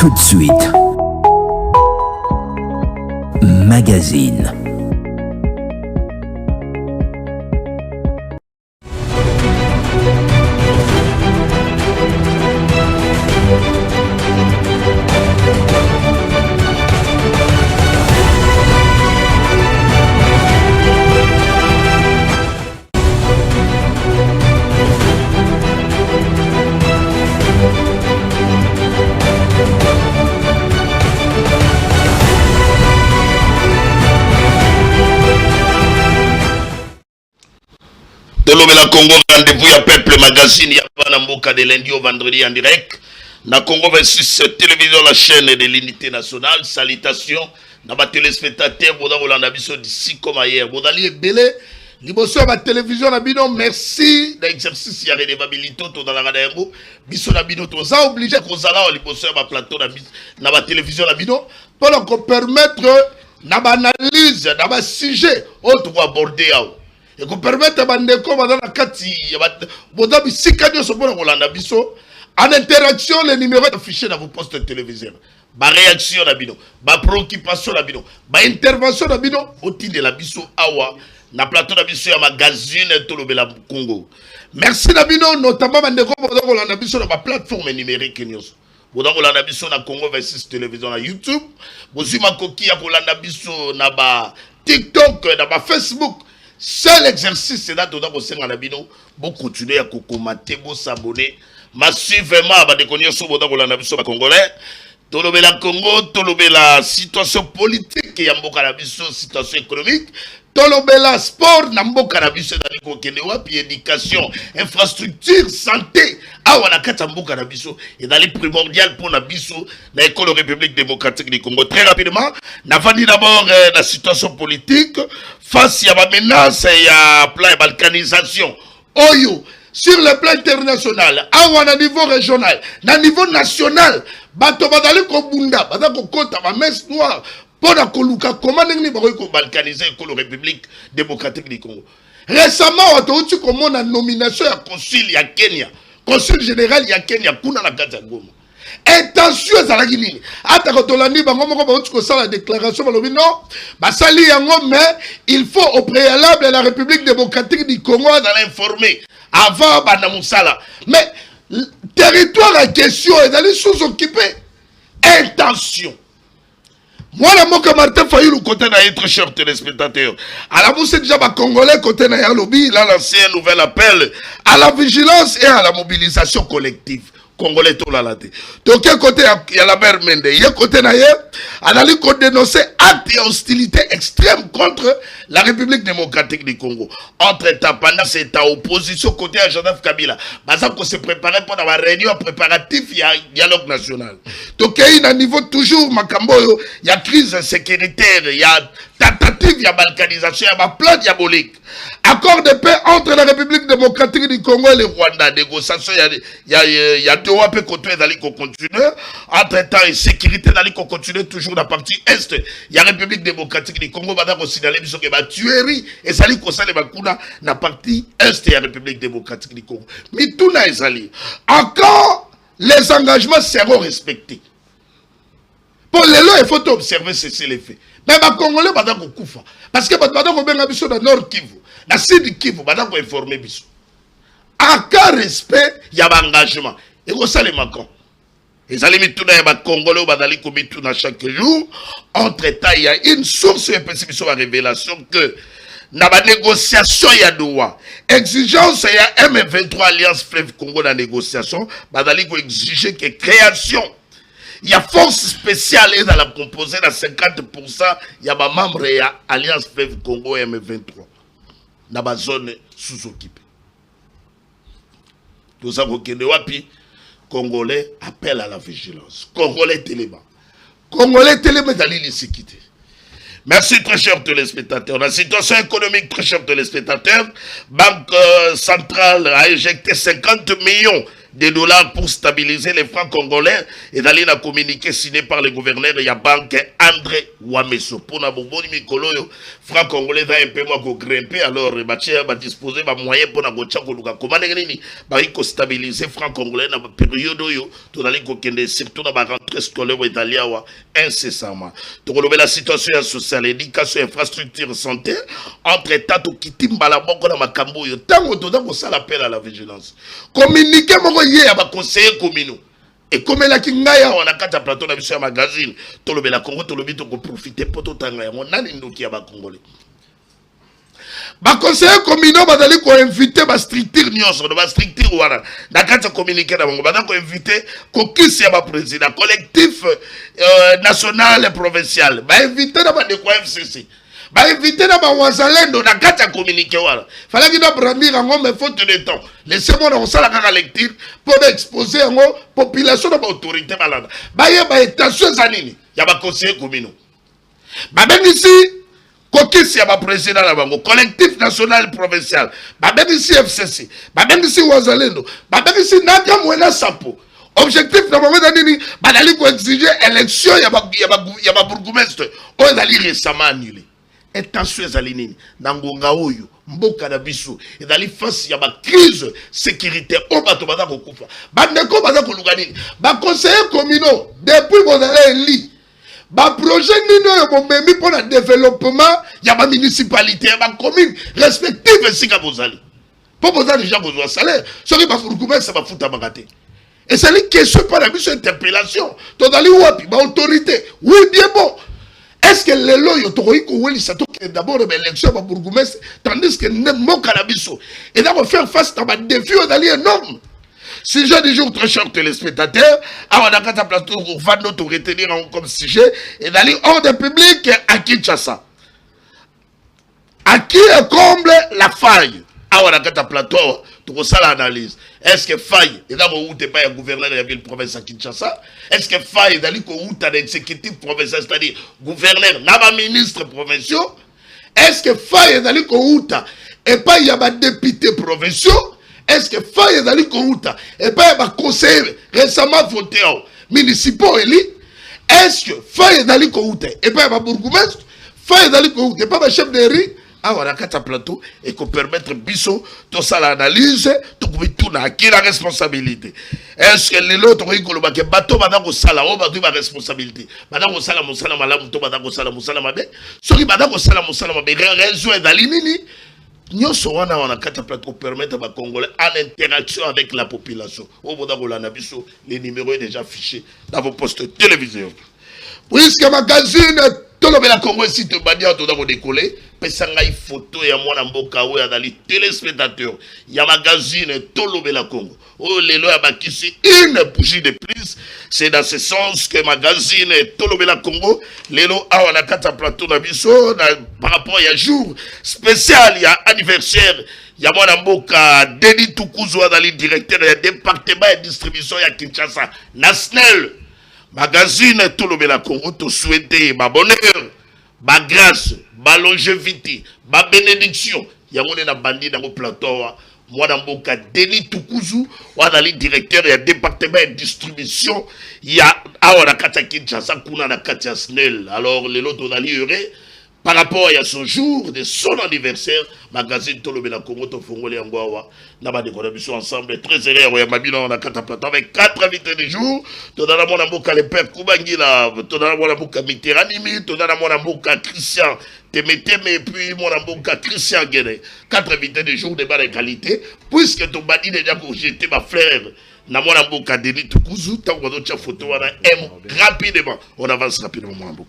Tout de suite. Magazine. La Congo, rendez-vous à Peuple Magazine, il y a Mboka de lundi au vendredi en direct. Na Congo 26 télévision, la chaîne de l'unité nationale. Salutations, na ba téléspectateurs, boda Rolanda biso d'ici comme ailleurs. Boda li belé, liboso ba télévision na bino, merci d'exercice ya redevabilité to dans la radio. Biso na bino to za obligé ko zala liboso ba plateau na ba télévision na bino pour qu'on permettre na ba analyse, na ba sujet autre pour aborder ao. Et qu'on permette à Bandeko, Madame Kati, Bodabi Sikadio, Rolanda Bisso, en interaction, les numéros affichés dans vos postes téléviseurs. Ma réaction d'Abino, ma préoccupation d'Abino, ma intervention d'Abino, au titre de la Bisso Awa, na plateau d'Abisso, à magazine, tout le Bela Congo. Merci d'Abino, notamment Bandeko, Rolanda Bisso, dans ma plateforme numérique. Bodabi Rolanda Bisso, na Congo 26 télévision, na YouTube. Bozima Koki, à Rolanda Bisso, na ba TikTok, na ba Facebook. Seul exercice, c'est là, on a Nabino, bon continuer à commenter, bon s'abonner, massivement, à déconner sur le Congolais, tolobe la Congo, tolobe la situation politique, et Yambo Canabiso, situation économique, tolobe la sport, Nambo Canabiso, puis éducation, infrastructure, santé, on a Katambo Canabiso, et dans les primordiales pour Nabiso, l'école République démocratique du Congo. Très rapidement, n'a pas dit d'abord la situation politique, face à la menace et à plan de balkanisation. Oyo, sur le plan international, à niveau régional, à niveau national, bato badali ko bunda, badali ko kota ba messe noire, pour la koluka, comment n'est-ce pas balkaniser la République démocratique du Congo. Récemment, on a eu comme nomination à consul à Kenya, consul général à Kenya, kuna la gata Goma. Intention à la Guinée. Ata kotolandi bango moko ba utiko sala déclaration balobi non, ba sali yango mais il faut au préalable la République démocratique du Congo dans l'informer avant bana musala. Mais territoire en question est d'aller sous-occupé. Intention. Moi, la moka Martin Fayulu côté na très cher téléspectateur. À la mousse déjà ba congolais côté na Yalobi, il a lancé un nouvel appel à la vigilance et à la mobilisation collective. Congolais tout la laté. Donc quel côté il y a la mère Mende, il y a côté na hier, on a dit qu'on dénonçait actes et hostilité extrême contre la République démocratique du Congo. Entre-temps, pendant cette opposition côté à Joseph Kabila, parce qu'on se préparait pour la réunion préparative, il y a un dialogue national. Donc il y a un niveau toujours, Makamboyo, il y a crise sécuritaire, il y a tentative, il y a balkanisation, il y a plan diabolique. Accord de paix entre la République démocratique du Congo et le Rwanda. Négociation, il y a deux wapes côté d'aller continuer. Entre-temps, et sécurité d'aller continuer toujours dans la partie Est. Il y a la République démocratique du Congo, madame, on signale, il y a tuerie, et ça lui concerne les Bakuna, dans la partie Est, il y a la République démocratique du Congo. Mais tout n'a pas été. Encore, les engagements seront respectés. Pour les lois, il faut observer ceci les faits. Mais les Congolais, madame, on koufa. Parce que madame, on a un dans le Nord Kivu. La Sud Kivu, madame, on informer biso. En cas de respect, il y a un engagement. Et vous savez, Macron. Et ça limite tout dans les Congolais, on va commis tout chaque jour. Entre-temps, il y a une source de perception à révélation que dans la négociation, il y a droit. Exigence, il y a M23 Alliance Fleuve Congo dans la négociation. Il faut exiger que création. Il y a force spéciale et dans la composée de 50%, il y a des membres de l'Alliance Fleuve Congo M23. Dans la zone sous-occupée. Tout ça, vous avez Congolais appellent à la vigilance. Congolais téléma. Congolais téléma dans l'illicité. Merci très chers téléspectateurs. La situation économique, très chers téléspectateurs, Banque centrale a injecté 50 millions de dollars pour stabiliser les francs congolais et d'aller la communiqué signé par le gouverneur de la banque André Wameso. Pour la bonne Mikolo, francs congolais va un peu moins grimper, alors Batia va disposer de moyens pour la gocha koluka. Comment est-ce que stabiliser francs congolais dans la période où tu allais surtout dans la rentrée centre scolaire italien incessamment. Donc la situation sociale, éducation, infrastructure, santé, entre état to kitimba la boko na makambo yo. Tango to donc ça l'appel à la vigilance. Communiquer moko yé à ba conseiller communaux. Et comme la kingaya on a kata plateau na biso ya magazine, to lobela Congo to lobi to ko profiter poto tanga on nani ndoki ya ba congolais. Ba conseiller communaux bazali ko inviter ba structure nyonso ba structure wana na kata communiquer na bango ba ko inviter ko kisi ya ba président collectif national et provincial ba inviter na ba de ko FCC ba inviter na ba wazalendo na kata communiquer wana fallait que nous brandir en mais faute de temps laissez-moi on sala ka lecture pour exposer en population na ba autorité balanda ba ye ba étation zanini ya ba conseiller communaux ba ben ici kokisi ya ba président na bango collectif national provincial ba ben ici FCC ba ben ici wazalendo ba ben ici naka mwena sapo objectif na moment nini ba dali ko exiger élection ya ba bourgmestre o dali récemment annulé intention ezali nini na ngonga oyo mboka na biso ezali face ya ba crise sécurité o bato baza kokufa bandeko baza koluka nini ba conseiller communaux depuis bozala eli ba projet nini oyo bomemi pour le développement ya ba municipalité ya ba commune respective esika bozali po bozali déjà besoin salaire soki ba fourgoumé ça ba futa bagate et c'est li question par la mission interpellation to dali wapi ba autorité oui bien bon. Est-ce que les lois sont d'abord l'élection pour bourgmestre tandis que mon canabiso et d'abord faire face à un défi énorme. Sujet du jour très cher téléspectateurs, on a qu'à plateau pour va nous retenir comme sujet et d'aller hors de public à Kinshasa. À qui comble la faille? On a qu'à plateau pour ça l'analyse. Est-ce que faille et d'abord où t'es pas un gouverneur de la ville province à Kinshasa? Est-ce que faille d'aller où t'as l'exécutif provincial, c'est-à-dire gouverneur, n'a ministre provinciaux? Est-ce que faille d'aller où t'as et pas il y a des députés provinciaux? Est-ce que faille d'aller où t'as et pas il y a des conseillers récemment votés municipaux élus? Est-ce que faille d'aller où t'as et pas il y a des bourgmestres? Faille d'aller où t'as et pas il chef de riz? On a qu'à plateau et qu'on permettre biso tout ça l'analyse tout na qui la responsabilité est-ce que les autres ils ont que bateau badako sala o bateau ba responsabilité badako sala musala malamu to badako sala musala mabe soki badako sala musala mabe raison ezali nini nyonso wana on a qu'à plateau permettre ba congolais en interaction avec la population au bodako la biso les numéros est déjà affichés dans vos postes téléviseurs puisque magazine tolobela Congo ici te badia to dako décoller pesanga i photo ya mwana mboka o ya dali téléspectateur ya magazine tolobela Congo o lelo ya bakisi une bougie de plus c'est dans ce sens que magazine tolobela Congo lelo awa na kata plateau na biso par rapport ya jour spécial ya anniversaire ya mwana mboka Denis Tukuzu dali directeur ya département de distribution ya Kinshasa national magazine tout le monde Congo te souhaiter ma bonheur, ma grâce, ma longévité, ma bénédiction. Il y a mon bandi dans le plateau. Moi dans mon cas Denis Tukuzu, moi dans le directeur du département de distribution, il y a la Kinshasa kuna na Katia Snell. Alors les autres on heureux par rapport à son jour de son anniversaire, magazine Tolobela Congo to Fongolé Angwawa, n'a de contribution ensemble, très heureux, et Mabino on a 4 plateaux avec 4 invités du jour, Todana mon amour le père Koubangila, Todana mon amour Mitteranimi, Todana mon amour Christian, Temeteme et puis mon amour Christian Guéné, 4 invités du jour de bas de qualité, puisque ton badi déjà pour jeter ma frère, na mon amour Denis Tukuzu, tant qu'on a photo, on a rapidement, on avance rapidement mon amour.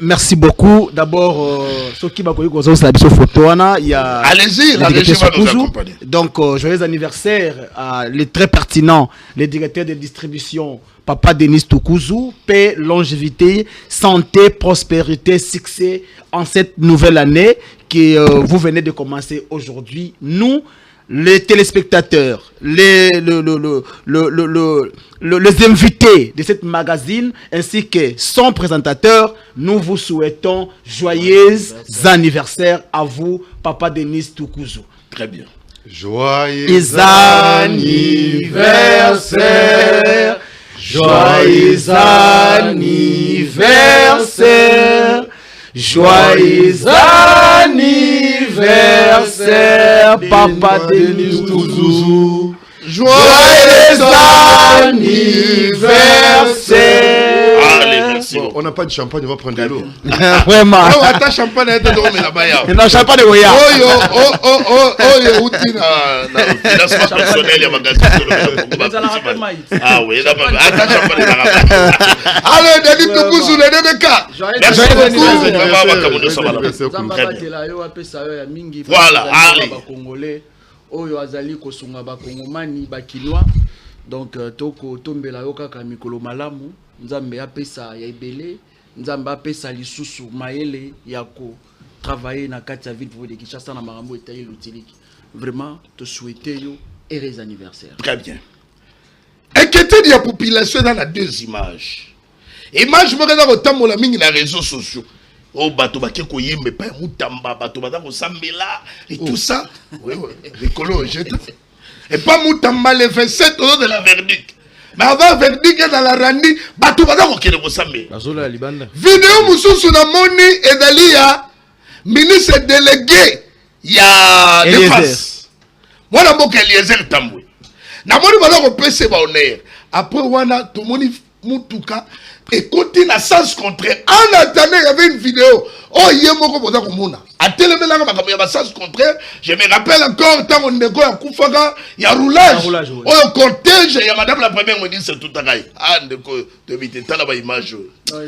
Merci beaucoup. D'abord, ceux qui m'ont la photo, il y a. Allez-y, la régie va nous accompagner. Donc, joyeux anniversaire à les très pertinents, les directeurs de distribution, Papa Denis Tukuzu, paix, longévité, santé, prospérité, succès en cette nouvelle année que vous venez de commencer aujourd'hui. Nous, les téléspectateurs, les invités de cette magazine ainsi que son présentateur, nous vous souhaitons joyeux anniversaire à vous, Papa Denis Tukuzu. Très bien. Joyeux anniversaire, joyeux anniversaire, joyeux anniversaire, Papa Denis Tukuzu. Joyeux anniversaire. Allez, merci. Bon, on n'a pas de champagne, on va prendre de l'eau. Vraiment. Non, attends, champagne, mais là-bas. Non, champagne de Goya. Oh, financement personnel, il y a magasin. Ah oui, attends, champagne. Allez, Denis Toukouzou, les DDK. Merci beaucoup. Voilà, allez. Oyo azali kosunga bakongomani bakinois donc toko tombela yo kaka mikolo malamu nzambe apesa ya ebele nzambe apesa lisusu maele ya ko travailler na kati ya ville de Kinshasa na marambo etayi lutiliki vraiment te souhaiter yo heureux anniversaire. Très bien. Inquiété de la population dans la deux images. Image me regarde autant mon ami dans les réseaux sociaux. Oh, bato ba keko yembe pa mutamba bato ba ko sambela et tout ça. Oui, les colos jette. Et pas mutamba le 27 de la verdict. Mais avant verdict dans la randi bato ba ko kele ko sambela. Bazola ya libanda. Vidéo mususu na moni edalia ministre délégué ya défense. Mwana mboka Eliezer Tambwe. Na moni ba ko pese ba honneur. Après wana to moni mutuka écoutez la sens contraire. En attendant, il y avait une vidéo. Oh, il y a mon copain comme Mouna. À télémélange, il y a sens contraire. Je me rappelle encore, quand on est à Koufaga, il y a roulage. Oh, le cortège, il y a madame la première ministre, c'est tout à l'heure. Ah, de vite, t'as la image.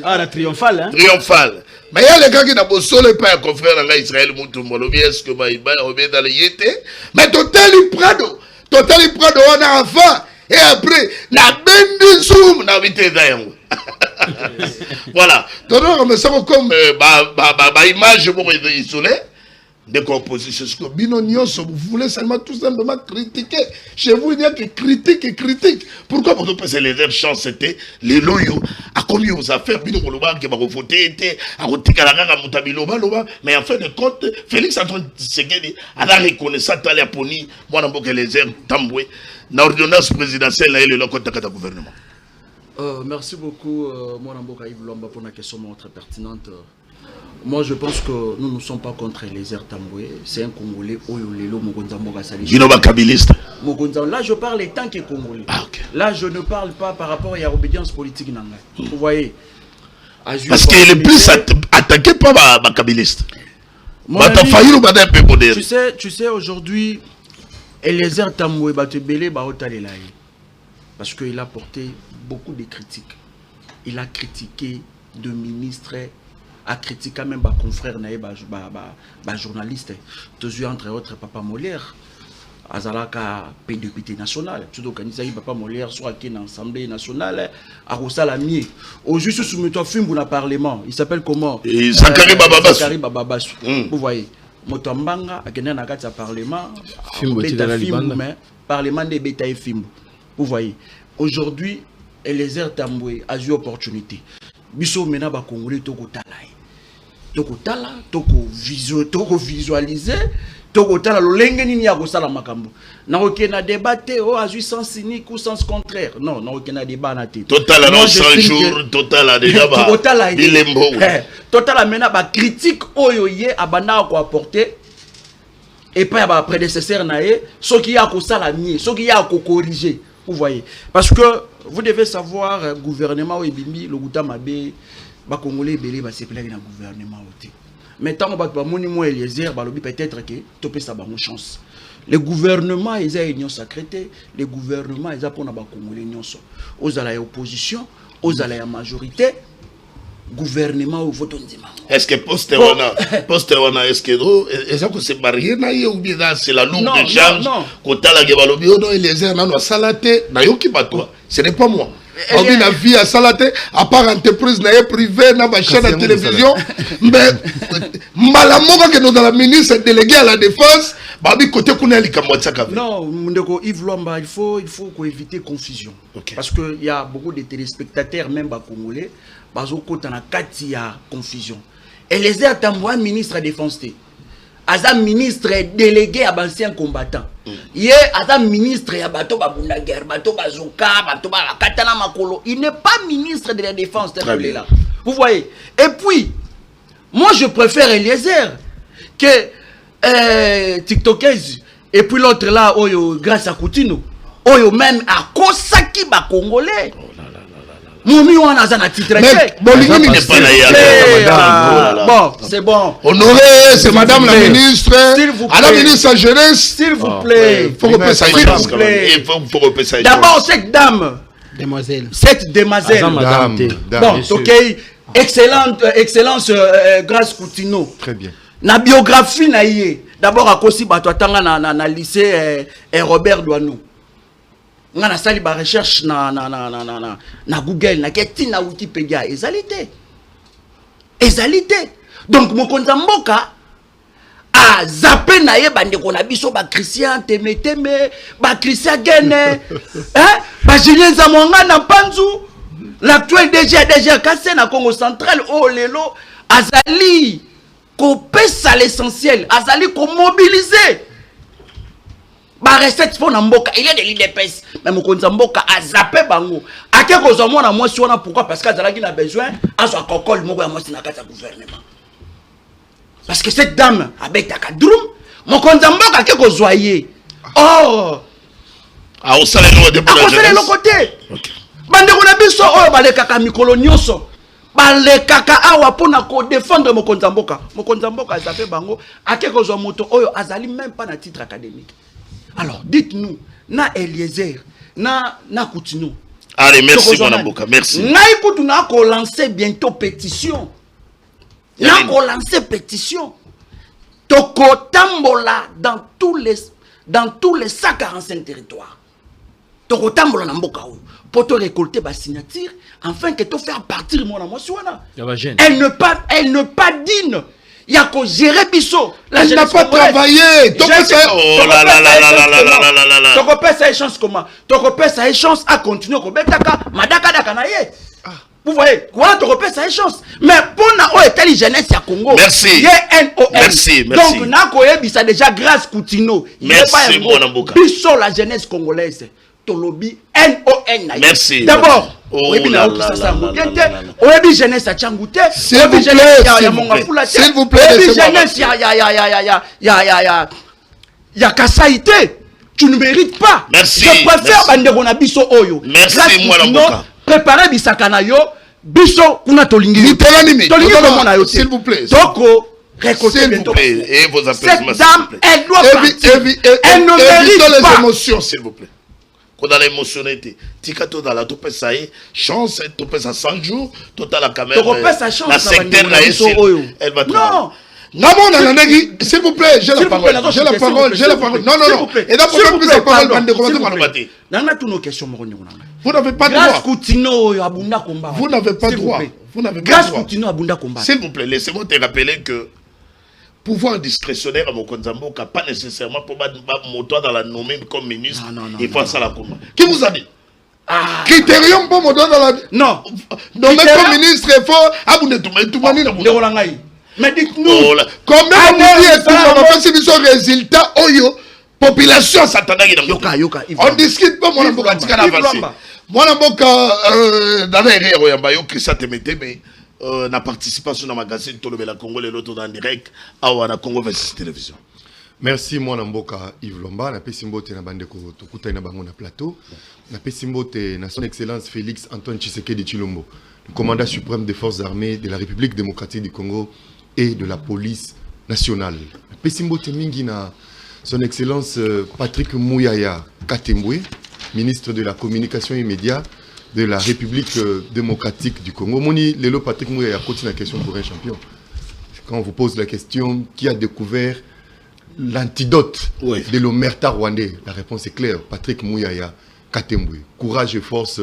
Ah, la triomphale, hein? Triomphale. Mais il y a les gars qui n'ont pas solo, pas un confrère dans l'Israël, Moutoumolobi, est-ce que Maïba revient dans le Yété? Mais Total Prado, on a enfant. Et après, la bende zoom, na vite d'ailleurs. Voilà. Donc, on me semble comme image pour isoler des compositions. Vous voulez seulement tout simplement critiquer. Chez vous, il n'y a que critique et critique. Pourquoi pour nous passer les airs chants, c'était les loyaux. À combien vous avez fait, mais en fin de compte, Félix Antoine Tshisekedi a la reconnaissance à la Pony, moi, je les airs Tamboué, dans l'ordonnance présidentielle, et le côté de gouvernement. Merci beaucoup, mon Amboka Yves Lomba, pour la question très pertinente. Moi, je pense que nous ne sommes pas contre les airs Tamboué. C'est un Congolais, Oyolelo, Mogonza Mboga Sali. Kabiliste. Là, je parle tant que Congolais. Ah, okay. Là, je ne parle pas par rapport à l'obédience politique. Vous voyez. Parce qu'il est plus attaqué par ma Kabiliste. Tu sais, aujourd'hui, les airs Tamboué, parce qu'il a porté beaucoup de critiques. Il a critiqué de ministres, a critiqué même des confrères, des journalistes. Tous entre autres, Papa Molière, Azalaka, député national. Tout le Papa Molière, soit qui est dans l'Assemblée nationale, à Rosalamier. Au juste soumettre un film pour le Parlement. Il s'appelle comment? Zakari Bababassou. Zakari Bababassou. Vous voyez. Motambanga, a gagné un Parlement. Parlement des bétails film. Vous voyez. Aujourd'hui, Eliezer Tamboué a eu opportunité. Biso mena ba Congolais toko talai. Toko tala, toko visualiser, toko tala lolenge nini ya kosala makambo. Na okena débattre o azu sens cynique ou sens contraire. Non, na okena débat na té. Total non 100 jours, total a déjà ba. Bilembo. Total mena ba critique oyo ye abana ko apporter. Et pas ba prédécesseur na ye, ce qui a ko sala mieux, ce qui a ko corriger. Vous voyez, parce que vous devez savoir, le gouvernement Ebimbi, le Goutamabé, les Congolais belé va se plaindre dans le gouvernement. Mais tant que mon Eliezer, peut-être que tu peux savoir une chance. Le gouvernement ils ont une sacrée, le gouvernement ils ont pour les Congolais aux à l'opposition, aux à la majorité. Gouvernement ou vote est-ce que poste wana est-ce que c'est marié na ou bien c'est la lourde de charge kota la gebalobi odo les airs na salate na yoki bato ce n'est pas moi on dit la vie à salate à part entreprise na privée na ba chaîne de télévision mais malamoka que nous dans la ministre délégué à la défense babi côté kuna likamwatsa ka non ndeko Yves Lomba il faut éviter confusion parce que il y a beaucoup de téléspectateurs même ba congolais bazokota na kati ya confusion. Eliezer Tamboué ministre de défense. Aza ministre délégué à anciens combattants. Yé aza ministre ya bato babunda guerre, bato bazoka, bato ba katana makolo. Il n'est pas ministre de la défense là. Vous voyez. Et puis moi je préfère Eliezer que TikTokers et puis l'autre là grâce à Coutinho. oyo même à Kosaki ba Congolais. Moumi wana za na titre. Bolingi n'est pas là. Bon, c'est bon. Honoré, c'est madame la ministre. S'il vous À la plaît. ministre de la jeunesse. S'il vous plaît. Faut repasser ça. S'il vous plaît. Il faut repasser ça. D'abord cette dame, Demoiselle. cette demoiselle. Madame. Bon, Monsieur. ok, excellence Grâce Coutinho. Très bien. Na biographie na yé. D'abord à Kosi Batouatanga na lycée Robert Douanou. On a sali ba recherche na Google na keti na Wikipédia ezalité. Donc mon konza mboka a zappé na ye bande ko na biso ba Christian Temeteme, ba Christian Gene, hein? Ba Julien Zamonga na Panzu, l'actuel DG Kassé na Congo central oh lelo azali ko pesa l'essentiel, azali ko mobiliser. Ba recette pour na mboka, il y a de l'IDPS, mais mon konza mboka a zappé bango. A quelque chose moi na moi si on a pourquoi parce qu'azalaki na besoin à so kokol moko ya moi na kata gouvernement. Parce que cette dame avec ta kadrum, mon konza mboka ke ko zoyer. Or Ah, on sait les lois de a conseiller le côté. Bande ko na biso oyo ba le kaka mikolo nyonso. Ba le kaka awa pona ko défendre mon konza mboka. Mon konza mboka a zappé bango, a quelque chose moto oyo azali même pas na titre académique. Alors, dites-nous, na Eliezer, na Coutinho. Allez, merci, mon Amboka, merci. Na écoute, na ko lancer bientôt pétition. Na ko lancer pétition. Toko tambola dans tous les 145 territoires. Toko tambola na mboka ou. Pour te récolter ba signature, afin que te faire partir mon amosuana. Elle ne pas digne. Il y a qu'au gérer biso. Elle n'a pas travaillé. Oh là là là là là là là là là là. Tu repères ça chance comment? Tu repères ça chance à continuer au Betaka, Madaka Dakanaye. Vous voyez, voilà, tu repères ça chance. Mais pour na intelligence à Congo. Merci. Merci, merci. Donc na koyebi ça déjà grâce Coutinho. Merci mon Amboka. Biso la jeunesse congolaise. Tolobi NON. Merci. D'abord. Oh là là là. Oyebi jeunesse à Tchangouté. Oyebi jeunesse ya Mongafula. S'il vous plaît. Oyebi jeunesse ya Kasaïté. Tu ne mérites pas. Merci. Je préfère Bandeko na biso oyo. Merci moi Amboka. Préparer bisakana yo. Biso kuna tolingi. S'il vous plaît. Toko récolter bientôt. Et vos applaudissements. Cette dame, elle doit partir. Elle ne mérite pas. Les émotions, s'il vous plaît. Quand on a l'émotionnalité, Tikato dans la tope ça y chance, tope ça 100 jours, total la caméra. La secteur là elle va non. S'il vous plaît, j'ai la parole. Non. Et d'abord, plus la parole, bande de vous n'avez pas droit. Vous n'avez pas droit. S'il vous plaît, laissez-moi te rappeler que pouvoir discrétionnaire à mon Konzamboka, pas nécessairement pour battre mon toit dans la nommer comme ministre. Il faut ça la combat. Qui vous a dit? Critérium pour mon doigt dans la. Non. Nommer comme ministre, il faut. Ah, vous n'êtes tout mais dites-nous, combien de fait son résultat, oyo, population s'attendait. On discute pas, mon amboka, mon amboka, dans les rires, Christian Temete, mais la participation dans le magazine Tolobé la Congo, et l'autre en direct, à Congo versus télévision. Merci mon amboka Yves Lomba, na pesimbote na bandeko tokuta na bango na plateau, na pesimbote na son excellence Félix Antoine Tshisekedi Tshilombo, le commandant suprême des forces armées de la République démocratique du Congo et de la police nationale. Pesimbote mingi na son excellence Patrick Mouyaya Katembwe, ministre de la communication et médias de la République démocratique du Congo. Moni lelo Patrick Mouyaya continue la question pour un champion. Quand on vous pose la question qui a découvert l'antidote de l'omerta rwandais, la réponse est claire. Patrick Mouyaya Katembwe. Courage et force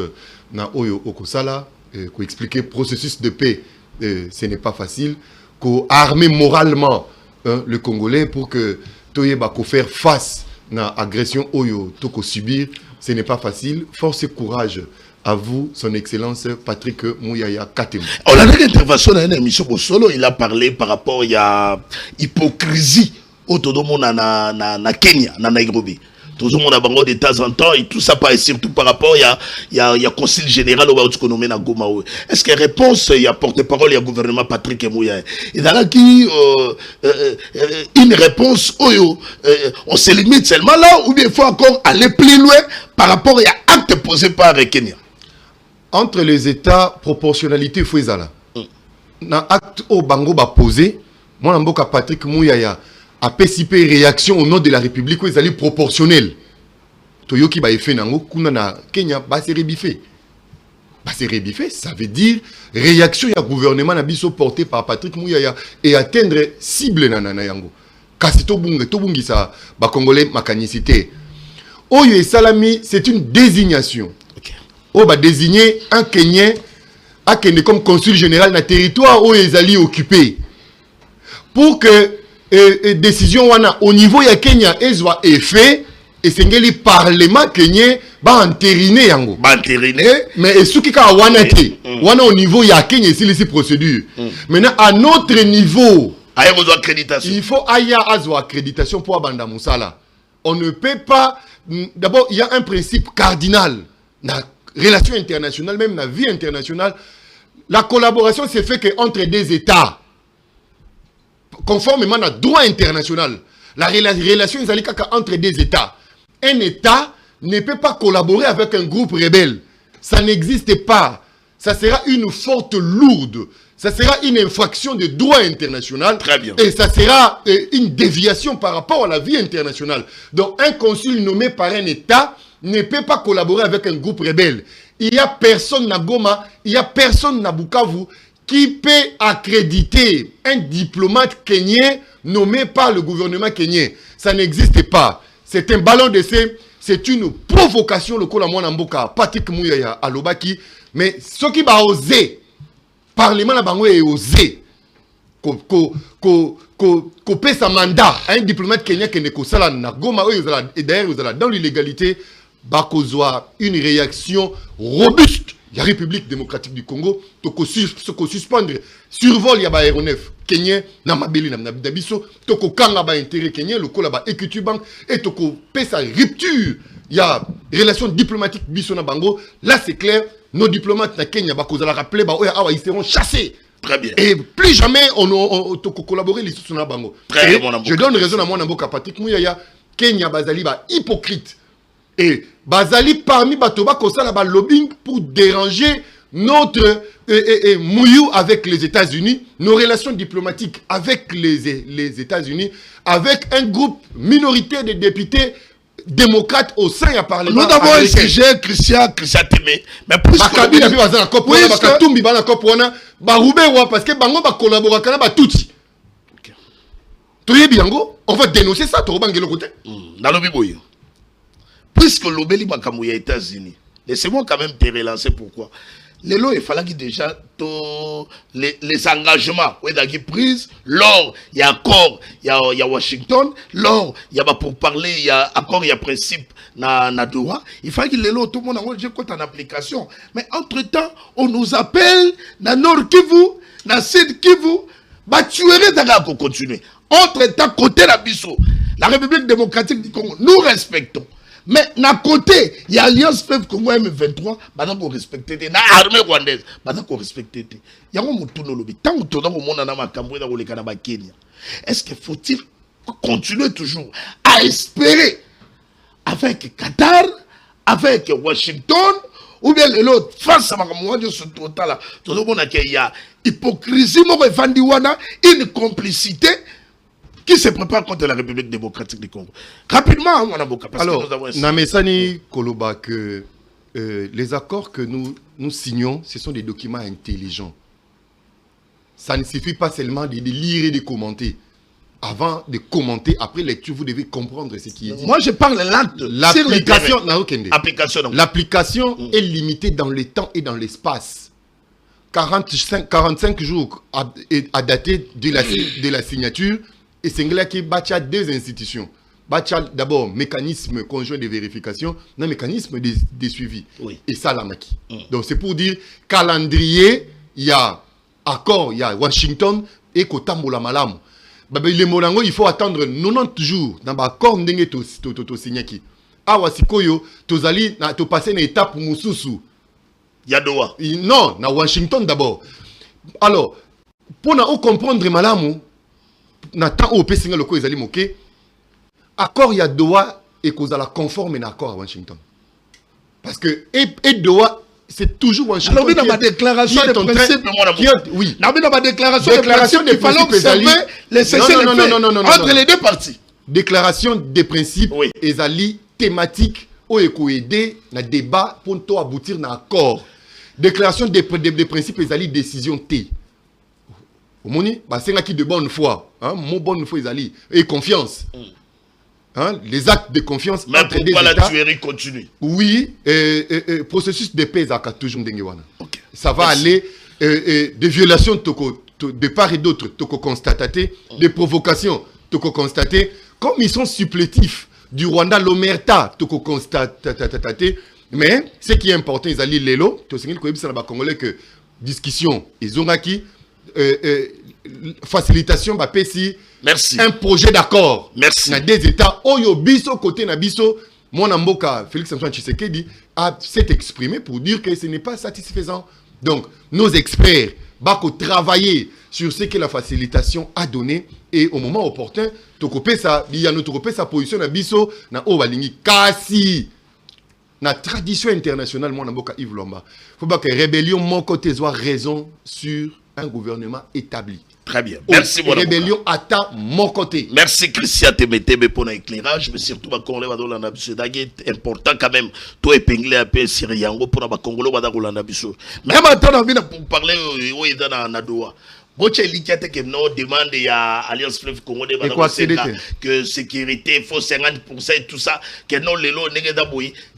na oyo okosala, ko expliquer processus de paix, ce n'est pas facile. Ko armer moralement le Congolais pour que toyeba ko faire face na agression oyo toko subir, ce n'est pas facile. Force et courage à vous, son excellence Patrick Mouyaya Katembwe. On a une intervention dans une émission pour solo, il a parlé par rapport à hypocrisie autour de na Kenya, na Nairobi. Tout le monde a bango de temps en temps, et tout ça passe surtout par rapport, il y a conseil général au Baoutsikonomé na Goma. Est-ce que réponse, il y a porte-parole, il y a gouvernement Patrick Mouya. Et dans là, qui, une réponse, on se limite seulement là, ou bien il faut encore aller plus loin par rapport à acte posé par Kenya. Entre les États, proportionnalité, il faut là. Dans l'acte au Bango ba posé, moi, je Patrick Mouya a participé réaction au nom de la République où ils allaient proportionnels. Toyoki ba effet nango kuna na Kenya ba se rebiffé. Ba se rebiffé, ça veut dire réaction ya gouvernement na biso porté par Patrick Mouya et atteindre cible na yango. Kasi to bungi sa ba congolais makanicité. Oyo et salami, c'est une désignation. Okay. On va désigner un Kenyan à Kenya comme consul général dans le territoire où ils allaient occuper. Pour que décision wana au niveau ya Kenya soit effet et c'est le parlement kenyan va entériner yango. Ba entériner. Mais ce qui ka wana te, wana au niveau ya Kenya c'est les procédures. Maintenant à notre niveau, accréditation. il faut aya azo accréditation pour abanda musala. On ne peut pas. D'abord, il y a un principe cardinal dans la relation internationale, même dans la vie internationale. La collaboration s'est faite entre des États. Conformément au droit international, la relation est entre des États. Un État ne peut pas collaborer avec un groupe rebelle. Ça n'existe pas. Ça sera une faute lourde. Ça sera une infraction de droit international. Très bien. Et ça sera une déviation par rapport à la vie internationale. Donc, un consul nommé par un État ne peut pas collaborer avec un groupe rebelle. Il n'y a personne à Goma, il n'y a personne à Bukavu qui peut accréditer un diplomate kenyan nommé par le gouvernement kenyan. Ça n'existe pas. C'est un ballon d'essai. C'est une provocation, le Kolamon Mboka, Patrick Mouya à Lobaki. Mais ce qui va oser, Parlement la bango est osé couper sa mandat à un diplomate kenyan qui n'est qu'au sala na Goma et d'ailleurs vous allez dans l'illégalité bakozwa une réaction robuste la République démocratique du Congo to suspendre survol ya ba aéronef kenyan na mabeli na biso to ko kanga ba intérêt kenyan le kola ba Equity Bank et to ko pesa rupture ya relation diplomatique biso na bango là c'est clair. Nos diplomates na Kenya bakozala rappeler ils seront chassés. Très bien. Et plus jamais on collaborer les sous na bango. Très bien. Je donne raison à mon amboka Patrick Mouya Kenya bazali ba hypocrite. Et bazali parmi batoba kosala ba lobbying pour déranger notre mouillou avec les États-Unis, nos relations diplomatiques avec les États-Unis, avec un groupe minoritaire de députés démocrate au sein du Parlement. Nous avons un sujet, Christian Témé. Mais plus parce que bango ba collaborer kana ba touti. On va dénoncer ça to bangelo côté. Dans le biboyo. Puisque l'obéli makamouya aux États-Unis. Laissez-moi quand même te relancer pourquoi. Les lois, il fallait que déjà les engagements qui pris lors il y a accord il y a Washington lors il y a pour parler il y a accord il y a principe na Doha il fallait que les lois tout le monde a compte en application mais entre temps on nous appelle na Nord Kivu na Sud Kivu bah tuerait d'ailleurs pour continuer entre temps côté la Bissau la République démocratique du Congo nous respectons. Mais d'un côté, il y a l'Alliance Fleuve Congo M23, maintenant qu'on respecte, l'armée rwandaise, maintenant qu'on respecte. Il y a un mouton au lobby. Tant que tu as un monde dans ma Cameroun, dans le Canada, Kenya, est-ce qu'il faut-il continuer toujours à espérer avec Qatar, avec Washington, ou bien l'autre, face à ma Cameroun, ce total-là, tout le monde a qu'il y a hypocrisie, une complicité, qui se prépare contre la République démocratique du Congo. Rapidement, on a beaucoup. Alors, Namesani Koloba, que les accords que nous signons, ce sont des documents intelligents. Ça ne suffit pas seulement de lire et de commenter. Avant de commenter, après lecture, vous devez comprendre ce qui est dit. Moi, je parle l'acte. L'application est limitée dans le temps et dans l'espace. 45 jours à dater de la signature. Et c'est là qui bâtit deux institutions. D'abord, mécanisme conjoint de vérification, non mécanisme de suivi. Oui. Et ça, la maquille. Donc, c'est pour dire, calendrier, il y a accord, il y a Washington et Kotambola Malam. Les Molango, il faut attendre 90 jours dans l'accord de signé. awa sikoyo tozali na to passer une étape mususu ya Doha. Non, na Washington d'abord. Alors, pour na comprendre malamu na temps au pesinga loko ezali moké accord ya Doha et kozala conforme na accord à Washington. Parce que et Doha c'est toujours Washington. Alors, dans ma déclaration de principe, oui. Dans ma déclaration de principe, il fallait observer les cessez-le-feu entre les deux parties. Déclaration des principes ezali thématique ou aider na débat pour to aboutir na accord. Déclaration des principes ezali décision T. Omoni ba senga ki de bonne foi, hein, mon bonne foi ezali et confiance. Hein, les actes de confiance mais entre des États. États. La tuerie continue. Oui, processus de paix a toujours ndengwana. Ça va aller des violations de part et d'autre, toko constater, des provocations, toko constater, comme ils sont supplétifs du Rwanda, l'Omerta, toko constater. Mais ce qui est important, ils allaient l'élo, to singil ko ebisa na ba congolais que discussion, ils ont acquis facilitation ba pesi. Merci. Un projet d'accord. Merci. Na des États oyo biso côté na biso mon amboka Félix Antoine Tshisekedi s'est exprimé pour dire que ce n'est pas satisfaisant. Donc nos experts bako travailler sur ce que la facilitation a donné et au moment opportun tokopé ça il y a notre tokopé sa position na biso na o balingi kasi na tradition internationale mon amboka Yves Lomba. Faut pas que rébellion mon côté soit raison sur un gouvernement établi. Très bien. Merci, mon rébellion attend mon côté. Merci, Christian Temetebe, pour l'éclairage. Mais surtout, c'est important quand même. Toi, épinglé un peu sur Yango pour la Congolo, même attends, pour parler au Doha. Boche Likate que non demande à Alliance Fleuve Congo que sécurité faut 50% et tout ça que non les lots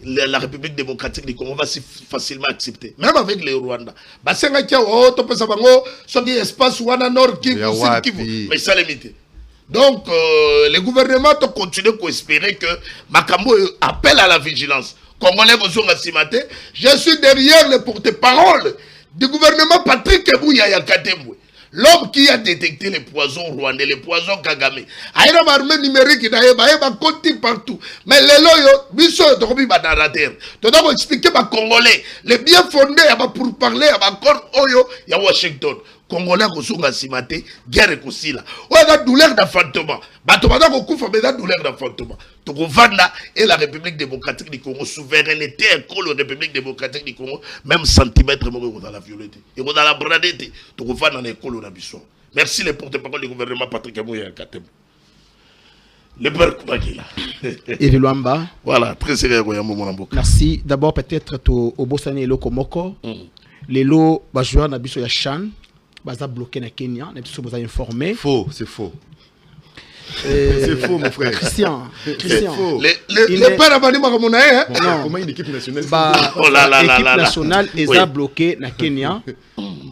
la République démocratique du Congo va si facilement accepter même avec les Rwanda bah c'est un cas oh to pesa bango so di espace wana nord Kivu mais ça limité donc le gouvernement doit continuer à espérer que Makambo appelle à la vigilance Congolais bozonga simate je suis derrière le porte-parole du gouvernement Patrick Ebouya Yakatemwe. L'homme qui a détecté les poisons rwandais, les poisons Kagame. Il y a une armée numérique, il y a un côté partout. Mais les loyaux, ils sont dans la terre. Tu dois expliquer aux Congolais, les bien fondés pour parler à l'accord Oyo, il y a Washington. Congolais qui sont simate, guerre et là. On a douleur d'enfantement. Batomada ko kufa beda douleur d'enfantement. Toko vanda et la République démocratique du Congo souveraineté école la République démocratique du Congo même centimètre mo dans la violeté. Et dans la bradete, toko vanda na école na biso. Merci les porte-parole du gouvernement Patrick Mouya Katem. Le père Koubagila. Et Luamba. Voilà, très sérieux mon amboka. Merci. D'abord peut-être au Bossani Loko Moko. Les lots ba joueur na biso ya Chan. Baza bloqué na Kenya, n'a pas informé. Faux, c'est faux. C'est faux, mon frère. Christian. Le père a banni Maramonae. Non, comment une équipe nationale l'équipe nationale est bloquée na Kenya.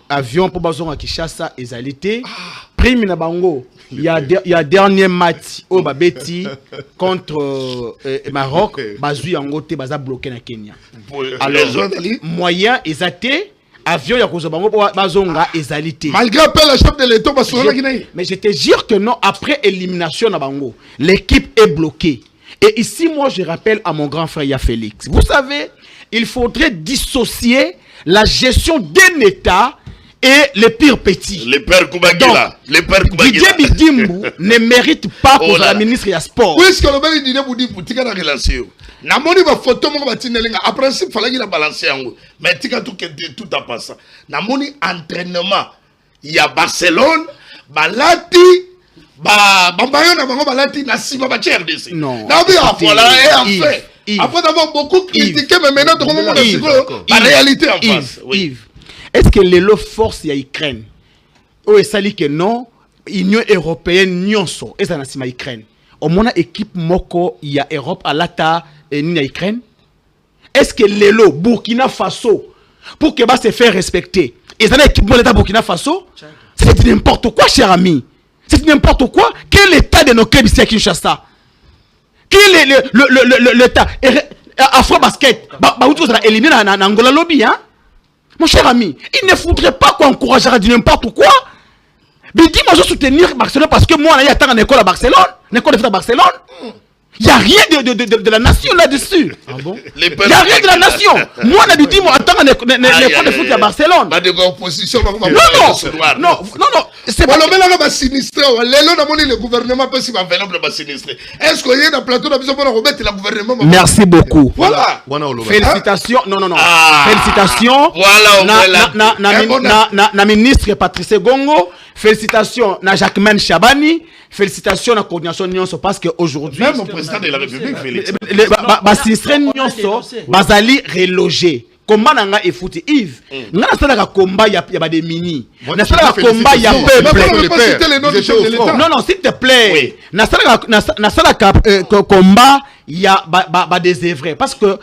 Avion pour bazon à Kinshasa ezalité. Prime na bango. Il y a dernier match au Babeti contre Maroc, bazui angote baza bloqué na Kenya. Alors moyen ezaté avion ya kozobango bazonga ezalité. Malgré appel à chef de l'État mais je te jure que non, après élimination na bango, l'équipe est bloquée. Et ici moi je rappelle à mon grand frère Ya Félix. Vous savez, il faudrait dissocier la gestion d'un État et les pires petits. Les pères Koubagila. Les pères Koubagila. Didier Bidimbu ne mérite pas pour la ministre du sport. Oui, ce que le maire dit, vous dites la relation. Na moni ba photo mo batinelinga a principe fallait qu'il a balancé en haut mais tika tout a passé na moni entraînement il y a Barcelone balati bambayo na bango balati na sima ba RDC non na bien voilà et en fait après d'avoir beaucoup critiqué mais maintenant tout le monde est la réalité en face. Yves, est-ce que les lots force ya Ukraine ou est-ce que non Union européenne nyonso et ça na sima Ukraine au moins équipe moko il y a Europe à l'ata et ni Ukraine. Est-ce que l'élo Burkina Faso pour que va se faire respecter et ça l'équipe de Burkina Faso c'est n'importe quoi cher ami, c'est n'importe quoi. Quel est l'état de nos clubs ici à Kinshasa? Quel est l'état Afro Basket vous allez éliminer en Angola lobby hein mon cher ami, il ne faudrait pas qu'on encourage à dire n'importe quoi. Mais dis-moi, je soutenir Barcelone parce que moi, il y a tant en école à Barcelone, l'école de Barcelone. Il n'y a rien de la nation là-dessus. Ah bon? Il n'y a rien de la nation. Moi, on a dit, moi, attends, on est de foot à Barcelone. Non. C'est pas le sinistré. Le gouvernement peut s'y sinistré. Est-ce qu'il y a un plateau de remettre le gouvernement? Merci beaucoup. Voilà. Félicitations. Non. Félicitations. Na ministre Patrice Gongo. Félicitations na Jacquemaine Chabani. Félicitations à la coordination Nyonso parce qu'aujourd'hui, même au président de la République, Félix. Sinistré Nyonso, Bazali relogé. Combat nanga et fouti Yves. Nga na combat ya des mini. Na sala combat ya peuple. Non, s'il te plaît. Na sala combat ya des œuvres parce que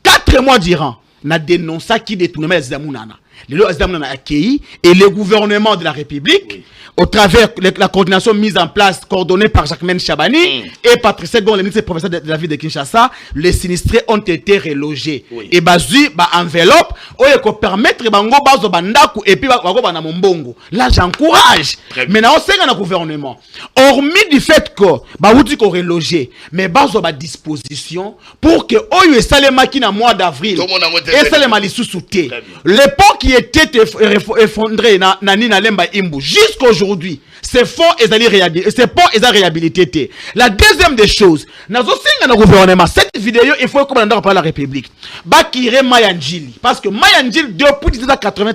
4 mois durant, na dénoncé qui détournement les Zamounana. Les Zamounana accueilli et le gouvernement de la République au travers de la coordination mise en place, coordonnée par Jacquemaine Chabani et Patrice Gon, le ministre professeur de la ville de Kinshasa, les sinistrés ont été relogés. Et bazu, enveloppe, pour permettre bango bazo bandaku et puis bago bana mombongo. Là, j'encourage. Maintenant, on sait qu'il y a un gouvernement. Hormis du fait que baouti ko relogé, mais bazo ba disposition pour que oyo et salema qui na mois d'avril et salema li sous-souté. L'époque qui était effondré na nina lemba imbu jusqu'aujourd'hui. Ces fonds et réhabilité. La deuxième des choses, dans le gouvernement, cette vidéo, il faut qu'on en parle à la République. Bakire Mayanjili. Parce que Mayanjili, depuis 1980,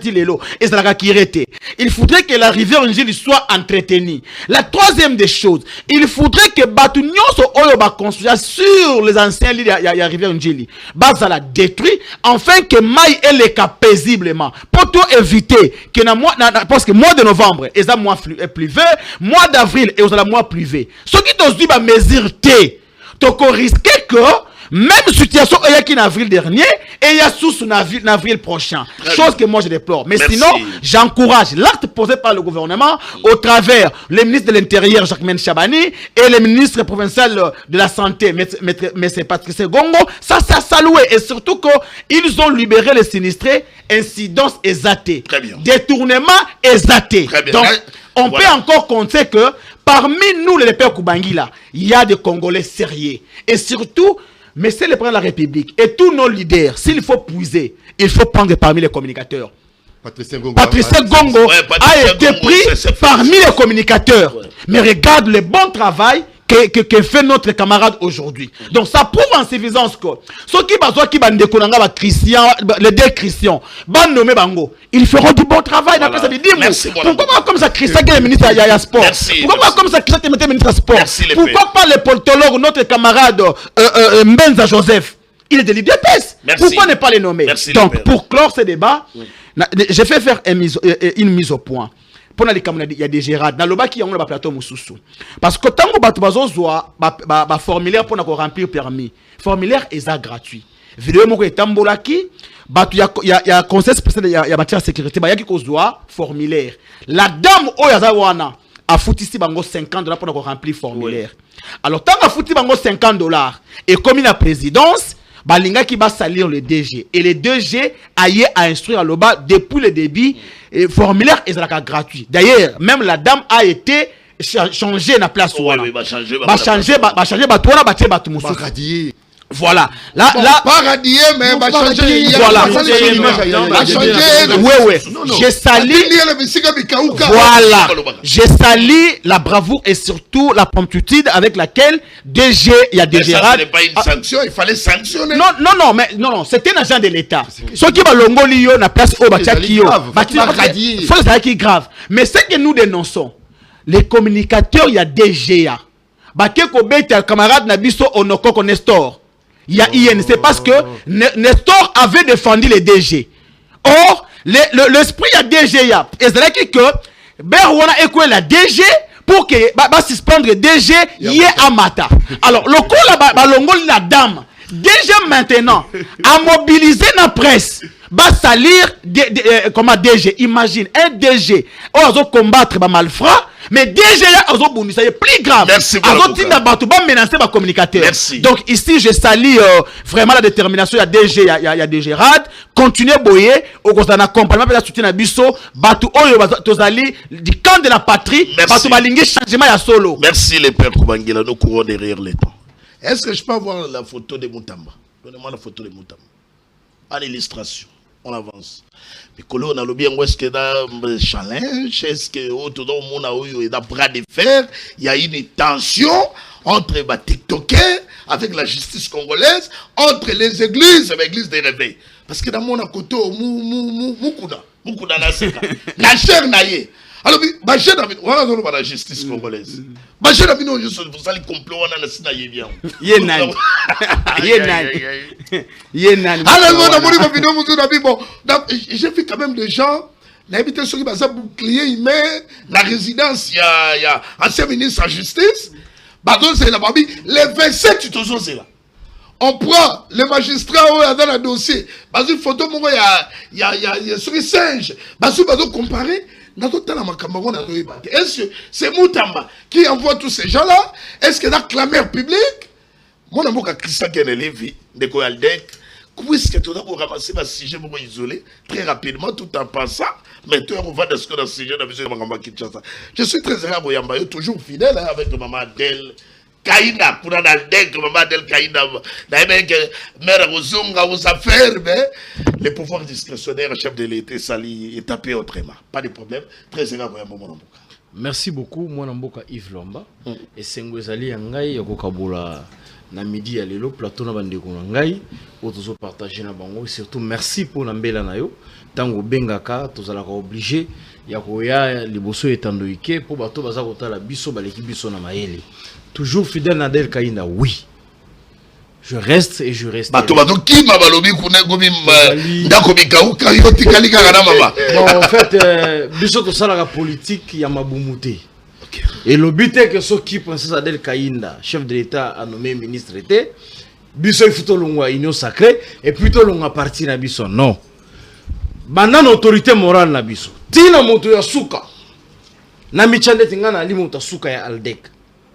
et ça l'a kirete. Il faudrait que la rivière Njili soit entretenue. La troisième des choses, il faudrait que Batunyon soit construit sur les anciens lits de la rivière Njili. Ça l'a détruit, afin que Maï ait les cas paisiblement. Pour tout éviter que parce que mois de novembre, et ça mois pluvieux, mois d'avril et aux mois pluvieux. Ce qui te dit, mesure T, tu risques que même situation il y a qui en avril dernier et il y a sous en avril prochain. Chose que moi je déplore. Mais sinon, j'encourage l'acte posé par le gouvernement au travers le ministre de l'Intérieur Jacquemaine Chabani et le ministre provincial de la Santé M. Patrice Gongo. Ça salué et surtout qu'ils ont libéré les sinistrés, incidence exatée, détournement exaté. Donc, on peut encore compter que parmi nous, les pères Koubangila, il y a des Congolais sérieux. Et surtout, mais c'est le président de la République et tous nos leaders, s'il faut puiser, il faut prendre parmi les communicateurs. Patrice Gongo a été pris parmi les communicateurs. Mais regarde le bon travail que fait notre camarade aujourd'hui. Donc ça prouve en suffisance que ceux qui les deux Christians, ils feront du bon travail. Pourquoi pas comme ça Christian qui est ministre de sport? Pourquoi pas comme ça Christian qui est ministre de sport? Pourquoi pas le politologue, notre camarade Mbenza Joseph? Il est de l'IDPS. Pourquoi ne pas les nommer? Donc pour clore ce débat, je vais faire une mise au point. Pour il y a des gérades dans le bas qui ont le plateau mususu parce que tant que batu bazozoa ba formulaire pour remplir permis formulaire est gratuit vidéo moko etambolaki batu ya conseil spécial ya matière sécurité ba yaki kozwa formulaire la dame oyaza wana a foutisi bango $50 pour remplir formulaire alors tant a fouti bango $50 et comme la présidence balinga qui va salir le DG et le DG aille à instruire le bas depuis le début et formulaire est gratuit. D'ailleurs, même la dame a été changée na place changer voilà. Là, pas radié, mais changer. Voilà. Je salue. Voilà. Je salue la bravoure et surtout la promptitude avec laquelle DG, il y a DG. Ça n'est pas une sanction, il fallait sanctionner. Non, c'était un agent de l'État. Ce qui va l'ongolio na place au Batiakio. Il faut le qui grave. Mais ce que nous dénonçons, les communicateurs, il y a DGA. Bakeko bete camarade Nabiso Onokoko Nestor. Il y a IN, c'est parce que Nestor avait défendu les DG. Or, l'esprit a DGA. Et c'est là que Berwana écoute la DG pour que suspendre DG yé Amata. Alors, le coup là, la dame, DG maintenant, a mobilisé la presse. Salir comment DG. Imagine, un DG, on va combattre les malfrats. Mais déjà, ça est plus grave. Merci communicateur. Donc ici, je salue vraiment la détermination. Il y a DG, il y a DG Rad. Continuez boyer. Au cours d'un accompagnement, la soutien à Bisso. Batu Oyo, Tozali, du camp de la patrie. Batu Balingue, changement à solo. Merci les pères Koubangila. Nous courons derrière les temps. Est-ce que je peux avoir la photo de Moutamba? Donnez-moi la photo de Moutamba. En illustration. On avance. Mais quand on a le bien, est-ce que dans le challenge, est-ce que autour de monde il y a bras de fer, il y a une tension entre les TikTokers avec la justice congolaise, entre les églises et l'église des réveils. Parce que dans mon côté, Moukouna Naseka, la chair naïe. Alors, Bachir David, on a la justice congolaise. Bachir David, vous allez complot, on a la sinaïe bien. Yenan. J'ai vu quand même des gens, l'habité sur le bouclier, il met la résidence, il y a ancien ministre en justice. C'est la Barbie. Les 27, tu te sens là. On prend les magistrats dans le dossier. Parce que photo, il y a sur les singes. Parce que comparer. Est-ce que c'est Moutamba qui envoie tous ces gens-là? Est-ce que la clameur publique? Moi, je suis Christian Kenelevi, de Koyaldek, puisque tu dois ramasser un sujet isolé très rapidement, tout en passant. Mais tu vas dans ce que dans ce sujet, je suis très heureux, toujours fidèle avec maman Adèle Kaina, pour dans le deck, maman Adèle Kaina, mère Ozunga aux affaires, mais les pouvoirs discrétionnaires, chef de l'État, sali est tapé autrement. Pas de problème. Très heureux, mon merci beaucoup, mon amboka Yves Lomba. Et Sengwezali Yangai, Yokokaboula. Na midi ya lelo plateau na bandeko na ngai otozo partager na bango surtout merci pour nambela na yo tango bengaka tozala ka obligé ya koya liboso etandoike pour bato baza kotala biso baleki biso na mayele toujours fidèle na Del Kaina oui je reste et je reste bato ki mabalobi kuna gobi ndako bikauka yo tikali kaka na mama bon en fait biso to sala ka politique ya mabumuté. Et le but est que ceux qui princesse Adèle Kainda, chef de l'État, a nommé ministre était, biso ifuto longwa union sacrée, et plutôt longwa parti na biso. Non. Banane autorité morale na biso. Tina moto ya suka. Na michande tingana ali moto suka ya Aldec.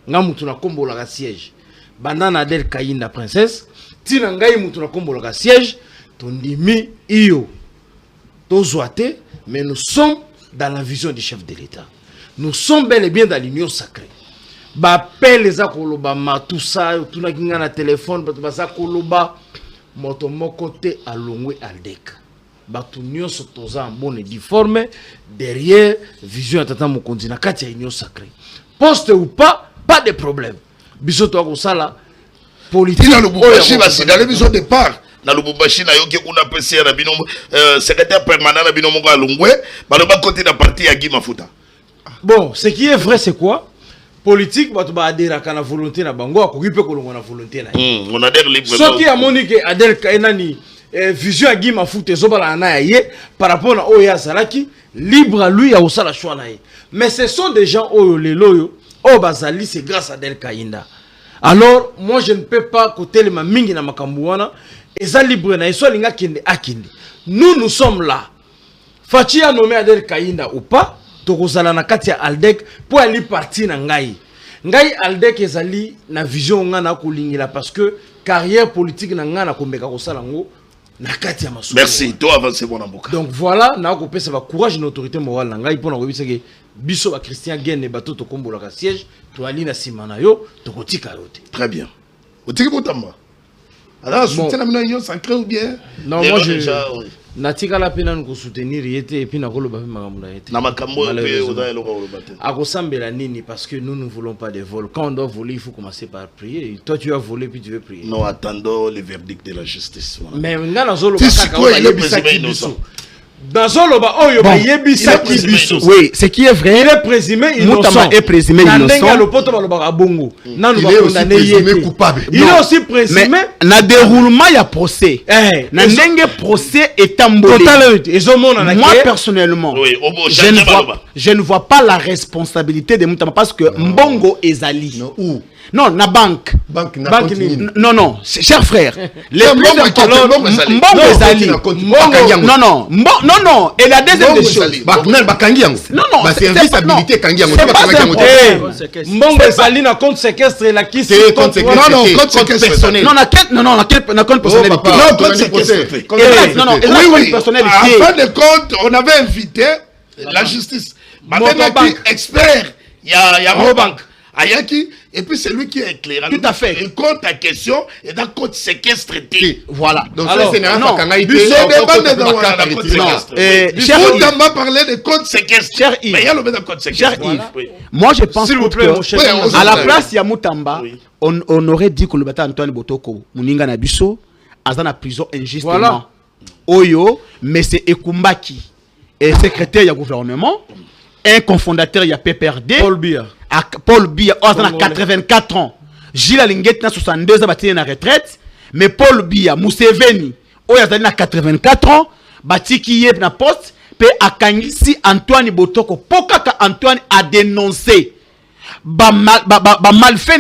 Nga moto na kombo la siège. Banane Adèle Kainda princesse. Tina ngai moto na kombo la siège. Tondimi iyo. Tozoate, mais nous sommes dans la vision du chef de l'État. Nous sommes bel et bien dans l'union sacrée. Bapel les akoloba ma tout ça, tout na kinga na téléphone, basa koloba moto mokote alongwe Aldec. Batu union sotoza en bonne et due forme derrière vision atata mokonzi na kati ya union sacrée. Poste ou pas de problème. Bisoto ko sala politique dans le Boubachi basi dans l'émission de départ. Dans le Boubachi na yoki kuna PC na bino secrétaire permanent na bino moko alongwe, baloba côté na parti ya Guy Mafuta. Bon, ce qui est vrai, c'est quoi? Politique, tu vas adhérer à la volonté na bango, à couper que l'on a volonté na. On adhère libre. Ce qui a monique Adèle Kainani, vision à Guy Mafoute, zobala anaye, par rapport à Oya Salaki, libre à lui à Osala Chouanaye. Mais ce sont des gens, oh les loyo, oh Bazali, c'est grâce à Adèle Kainda. Alors, moi je ne peux pas côté les mamingi na makambouana, et ça libre na, et soit l'inga kinde akinde. Nous sommes là. Fachi a nommé Adèle Kainda ou pas? Tokozala na kati ya Aldec pour aller partir na ngai. Ngai Aldec ezali na vision nga na kolingila parce que carrière politique na nga na komeka kosala ngo na kati ya masuku. Merci, toi avancer mon amboka. Donc voilà, na ko pesa ba courage une autorité morale na ngai pour na kobisa ke biso ba Christian Gene bato to kombola ka siège to ali na simana yo to kotika yote. Très bien. Otiki Moutamba. Alors soutien na union sacrée ou bien? Non, moi je natika la pena nous soutenir et puis na koloba makambo na été. Na makambo pe oza eloko olobate. Akosambela nini parce que nous ne voulons pas de vol. Quand on doit voler, il faut commencer par prier. Toi tu as volé puis tu veux prier. Non, attendons le verdict de la justice. Mais ngana zolo bakaka innocent. Dans Zoloba oyo ba yebisa kibiso. Oui, ce qui est vrai, il est présumé innocent. Moutamba est présumé innocent. Le poto ba bongo. Il est aussi présumé coupable. Il est aussi présumé. Mais na déroulement il y a procès. Na ndenge procès est embolé. Moi personnellement, je ne vois pas la responsabilité de Moutamba parce que Mbongo ezali. Où? Non, na banque. Non, cher frère. Les Mbongo ezali. Non, et la deuxième des choses. Non, service habilité kangiango. Mbongo ezali na compte séquestre la qui c'est compte séquestre. Non, compte personnel. Non, compte personnel. Oui, personnel. En fin de compte, on avait invité la justice. Maintenant, expert, il y a Robank. Ayaki, et puis c'est lui qui est éclairé. Tout à fait. Il compte ta question et dans le code séquestre. Voilà. Donc alors, c'est non. On m'a parlé de code séquestre. Mais il y a le même code séquestre. Moi je pense que à la place ya Moutamba, on aurait dit que le bata Antoine Botoko, Muninga Nabiso, dans la prison injustement. Voilà. Oyo, mais c'est Ekumbaki, et secrétaire du gouvernement, un cofondateur, il y a PPRD, Paul Biya, a 84 ans, Gilles Alinguet, na 62 ans, bâti na retraite, mais Paul Biya, Museveni, il y a 84 ans, bâti qui est na poste, pe akangisi Antoine Botoko, pourquoi Antoine a dénoncé malfait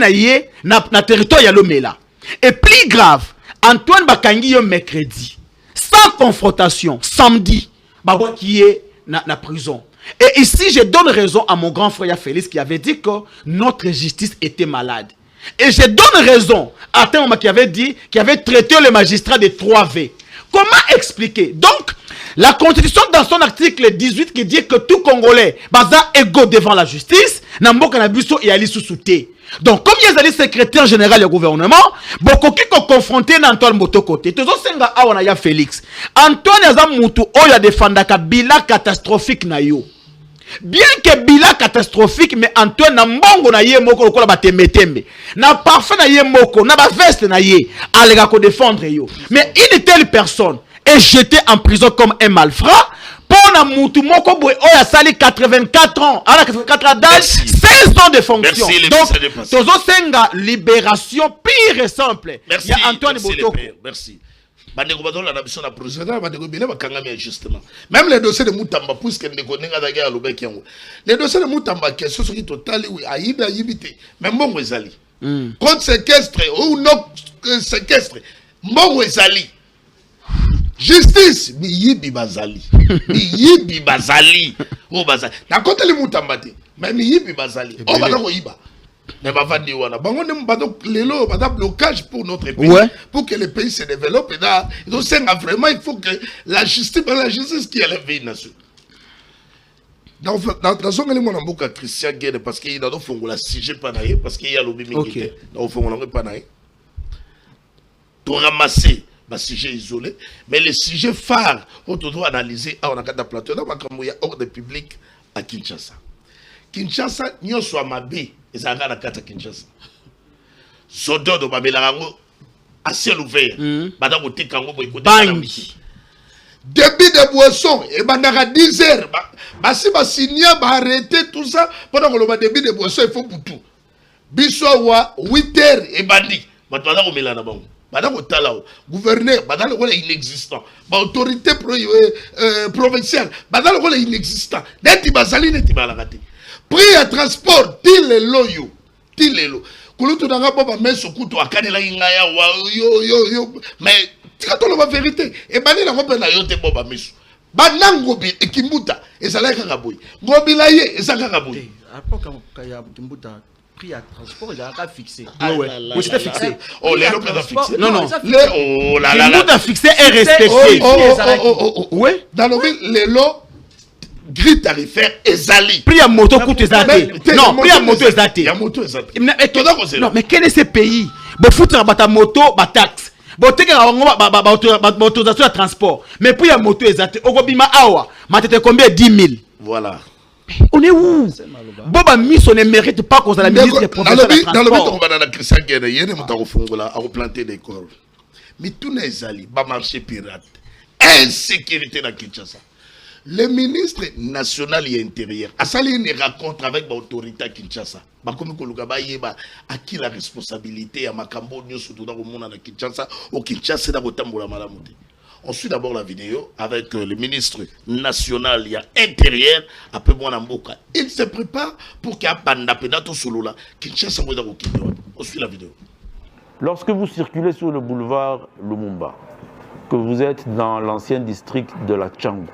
na territoire ya Lomela. Et plus grave, Antoine Bakangi yo mercredi, sans confrontation, samedi, Babo qui est na prison. Et ici, je donne raison à mon grand frère Félix qui avait dit que notre justice était malade. Et je donne raison à Théoma qui avait dit, qui avait traité le magistrat de 3V. Comment expliquer? Donc, la Constitution dans son article 18 qui dit que tout Congolais baza égaux devant la justice, Namboka Nabuso et Ali Sousouté. Donc, comme il y a des secrétaires généraux du gouvernement, beaucoup qui sont confrontés à Antoine Botokote. Tous les gens qui ont Félix. Antoine Azamoutou, il a défendu un bilan catastrophique. Bien que bilan catastrophique, mais Antoine n'a mbongo na ye moko lokola batembe. Na parfait na ye moko, na ba veste na ye, alega ko défendre yo. Mais une telle personne est jetée en prison comme un malfrat. Pour na mutu moko boy oya sali 84 ans, à 84 ans d'âge, 16 ans de fonction. Merci, donc, tozo senga libération pire et simple. Merci, Antoine Botoko. Merci. Même les dossiers de Moutamba, puisque les dossiers de Moutamba, qui sont total, oui, aïda, aïbité, mais bon, Wezali. Contre séquestre ou non séquestre, bon, Wezali. Justice, mi yibi bazali. Mi yibi bazali. Oh, bazali. Na côté le Moutamba, mais mi yibi bazali. Oh, bazali, yiba. Ne va pas dire bango ne mbado lelo bada blocage pour notre pays, pour que le pays se développe. Et là, donc c'est vraiment il faut que la justice qui élève une nation. Dans son élément dans beaucoup Christian Guéde parce qu'il y a dans fond la sujet pas naïe parce qu'il y a lobby militaire dans fond on pas naïe. Tout ramasser bah sujet isolé, mais les sujets phares on doit analyser on a quatre plateau dans makambo ya hors de public à Kinshasa. Kinshasa nyo soit mabé et ça regarde la carte à Kinshasa. Sodo de Babelango à ciel ouvert. Madame Oté Kango boycotté. Débit de boisson et bandara 10 heures. Si ma signia va arrêter tout ça pendant que le débit de boisson il faut pour tout. Bissoa 8 heures et bandi. Madame Omelana Bango. Madame Otalao, gouverneur, madame le rôle est inexistant. Autorité provinciale, madame le rôle est inexistant. Neti bazali neti balagati. Prix à transport, tilelo. Kulutu nanga boba meso kutu akanela ingaya wa yo. Mais quand on la vérité, et bani na ngope na yote boba meso. Banango bi ekimbuta ezala kakaboy. Ngobila ye ezaka kakaboy. Après quand ya kimbuta prix à transport il a fixé. Ouais. C'était fixé. Oh les locaux ont fixé. Non. Oh là là. Kimbuta fixé est respecté. Oui. Dans le les lots grille tarifaire ezali. Prix à moto coûte ezali. Non, prix à moto ezali. Ya moto ezali. Non, mais quel est ce pays? Bo foutre bata moto, ba taxe. Bo teke ba autorisation de transport. Mais prix à moto ezali. Ogobima awa, matete combien 10 000. Voilà. On est où? Boba Miss, on ne mérite pas qu'on ait la ministre des professeurs de transport. Dans le but, on va dans Christian Guéde, il y a des gens à replanter des corps. Mais tout n'est ezali, ba marché pirate. Insécurité dans Kinshasa. Le ministre national et intérieur a sali une rencontre avec l'autorité à Kinshasa. À qui la responsabilité à Makambo surtout dans le monde à Kinshasa au Kinshasa dans le Malamuti. On suit d'abord la vidéo avec le ministre national et intérieur à Pemouanamboka. Il se prépare pour qu'il y ait un pandapedato solo là. Kinshasa on suit la vidéo. Lorsque vous circulez sur le boulevard Lumumba, que vous êtes dans l'ancien district de la Tchangou,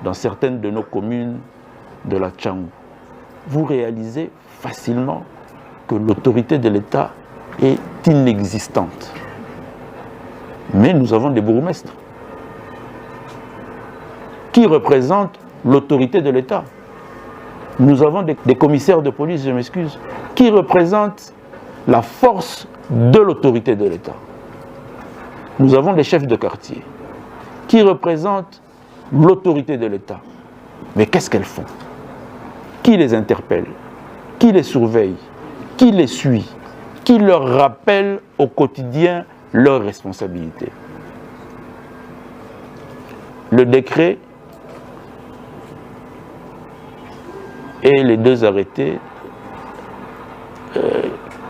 dans certaines de nos communes de la Tchangou, vous réalisez facilement que l'autorité de l'État est inexistante. Mais nous avons des bourgmestres qui représentent l'autorité de l'État. Nous avons des commissaires de police, je m'excuse, qui représentent la force de l'autorité de l'État. Nous avons des chefs de quartier qui représentent l'autorité de l'État. Mais qu'est-ce qu'elles font? Qui les interpelle? Qui les surveille? Qui les suit? Qui leur rappelle au quotidien leurs responsabilités? Le décret et les 2 arrêtés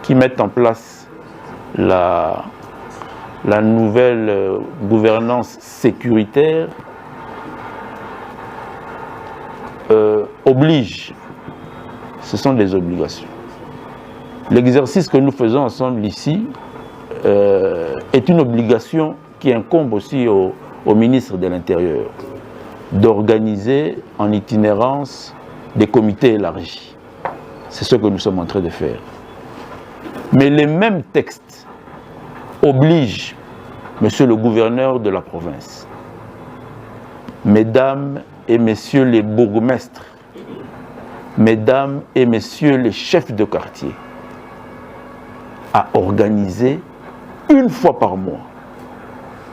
qui mettent en place la nouvelle gouvernance sécuritaire obligent. Ce sont des obligations. L'exercice que nous faisons ensemble ici est une obligation qui incombe aussi au ministre de l'Intérieur d'organiser en itinérance des comités élargis. C'est ce que nous sommes en train de faire. Mais les mêmes textes obligent Monsieur le gouverneur de la province, Mesdames et Messieurs les bourgmestres, Mesdames et Messieurs les chefs de quartier, à organiser une fois par mois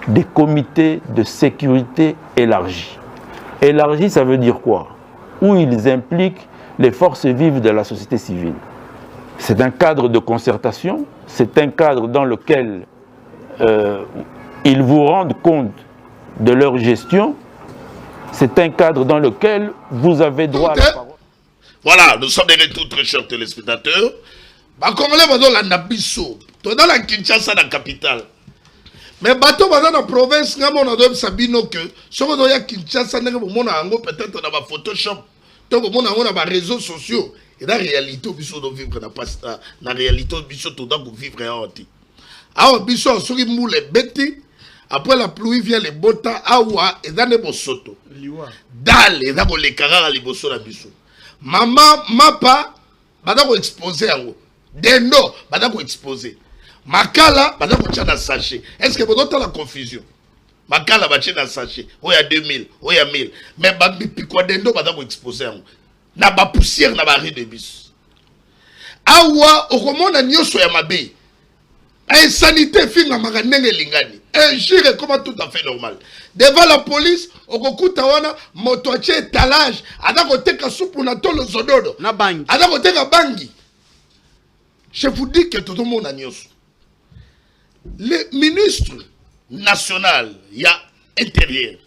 des comités de sécurité élargis. Élargis, ça veut dire quoi? Où ils impliquent les forces vives de la société civile. C'est un cadre de concertation, c'est un cadre dans lequel ils vous rendent compte de leur gestion, c'est un cadre dans lequel vous avez droit à la parole. Voilà, nous sommes des retours, très chers téléspectateurs. Congolais, dans la Kinshasa, la capitale. Mais bateau dans la province, on a donné Sabino que si on a Kinshasa, on a peut-être dans Photoshop, on a des réseaux sociaux. Et dans la réalité, on doit vivre dans la réalité, on doit vivre en hôtel. Alors, on a moule bêtis. Après la pluie vient les botas, awa, et dans les bosoto. Dal, et dans les carats, les bosso la biso. Maman, mapa, badako exposé à vous. Dendo, badako exposé. Makala, badako tchana sachet. Est-ce que vous avez la confusion? Makala, badako sachet. Oh, il y a 2000, oh, il y a 1000. Mais pikwa dendo, badako exposé à vous. Na ba poussière, na ba riz de bis. Awa, au comment na nyoso ya mabe. Insanité finga maganenge lingani. Un gire comment tout à fait normal. Devant la police, okokuta wana motoache étalage, adako teka soupu na tolo zododo. Na bangi. Adako teka bangi. Je vous dis que tout le monde a nyoso. Le ministre national, il y a intérieur.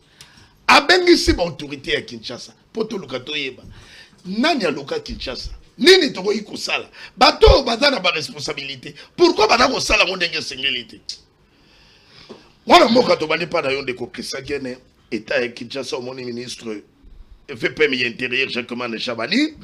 A bengi si ba autorité à Kinshasa. Poto lukato yeba. Nani a luka Kinshasa? Nini toko iko sala bato bazana ba responsabilité pourquoi bana ko sala ngo ndenge singilité mwana moka to bani pa na yonde ko kisa gene état ya Kinshasa mon ministre FPM intérieur Jacques Chabani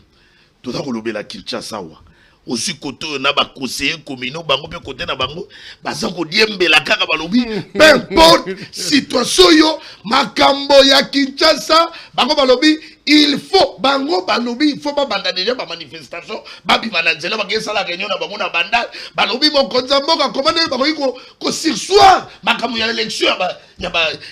tout ça ko lobela Kinshasa wa aussi côté na ba conseiller communaux bango pe côté na bango baza ko diembela kaka balobi peu importe situation yo makambo ya Kinshasa bango balobi il faut bango balobi il faut pas banda déjà ba manifestation babi bananzela ba gesa la réunion na bango na banda balobi mo konza mboka commande bango ko sursoir makambo ya élection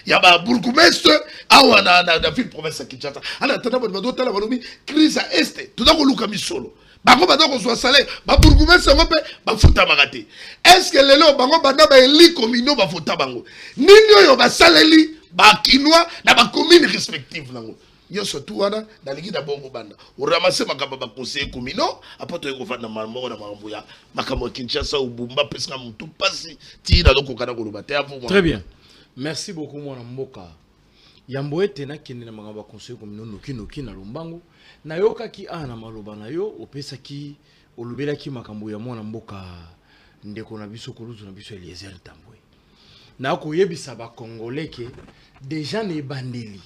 ya ba bourgmestre awa na ville province ya Kinshasa ana tata ba do tala balobi crise à est tout ko luka misolo bango badako soit salaire ba bourgmestre ngo pe ba futa magate est-ce que lelo bango banda ba eli communaux ba futa bango nini oyo ba saleli ba kinwa na ba commune respective nango yo surtout wana na ligi da bongo banda o ramasser makamba ba conseiller communaux apoto ko fanda mambo na mambo ya makambo Kinshasa ubumba pesika mutu pasi ti na loko kana ko lobate avu. Très bien, merci beaucoup mwana mboka yambo ete na kende na makamba conseiller communaux noki na lombango na yoka ki ana maloba na yo opesa ki olobela ki makambo ya mwana mboka ndeko na biso koluzu na biso Eliezer Tambwe na ko yebisa ba congolais ke déjà ne bandeli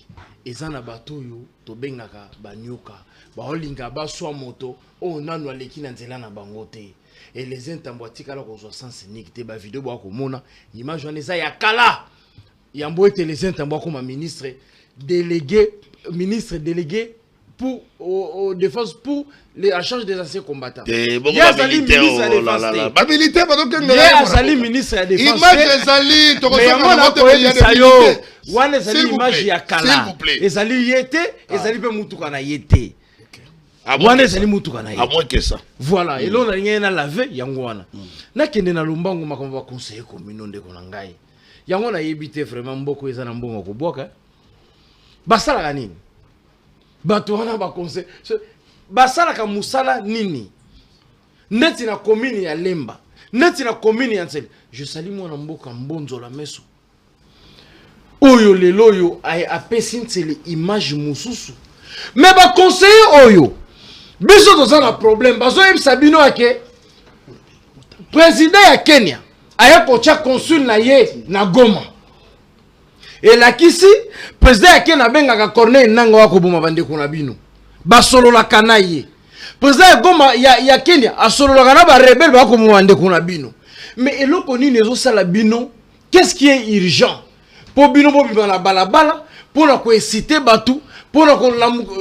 ezana bato yo to bengaka banyoka ba olinga ba swa moto o nanu aleki na nzela na bango te Eliezer Tambwe atikala ko zo sens unique te ba vidéo ba ko mona image wana eza ya kala yambo ete Eliezer Tambwe comme ministre délégué pour aux défense pour la charge des anciens combattants. Il y a Zali ministre à défense. Ba militaire ba donc il y a Zali ministre à défense. Image Zali to mais wana Zali image ya kala. Ezali yete, ezali pe mutuka na yete. À moins que ça. Voilà, et là on a rien à laver, yangwana. Na kende na lumbango makomba conseiller communaux de konangai. Yangwana yebite vraiment mboko eza na mbongo ko boka. Basala kanini? Bato wana ba conseil. Basala ka musala nini? Neti na commune ya Lemba. Neti na commune ya Ntsele. Je salue mwana mboka mbonzo la meso. Oyo lelo yo ay apesi Ntsele image mususu. Mais ba conseiller oyo biso tozana problème bazo yebisa bino ake président ya Kenya aya kocha consul na ye na Goma et la kisi président ya Kenya bengaka Corneille Nangaa wako boma bandeko na bino basolola kana ye président ya Goma ya Kenya asolola kana ba rebelle bako boma bandeko na bino mais eloko nini ezo sala bino qu'est-ce qui est urgent pour bino bo bima na balabala pour na ko exciter batu pour la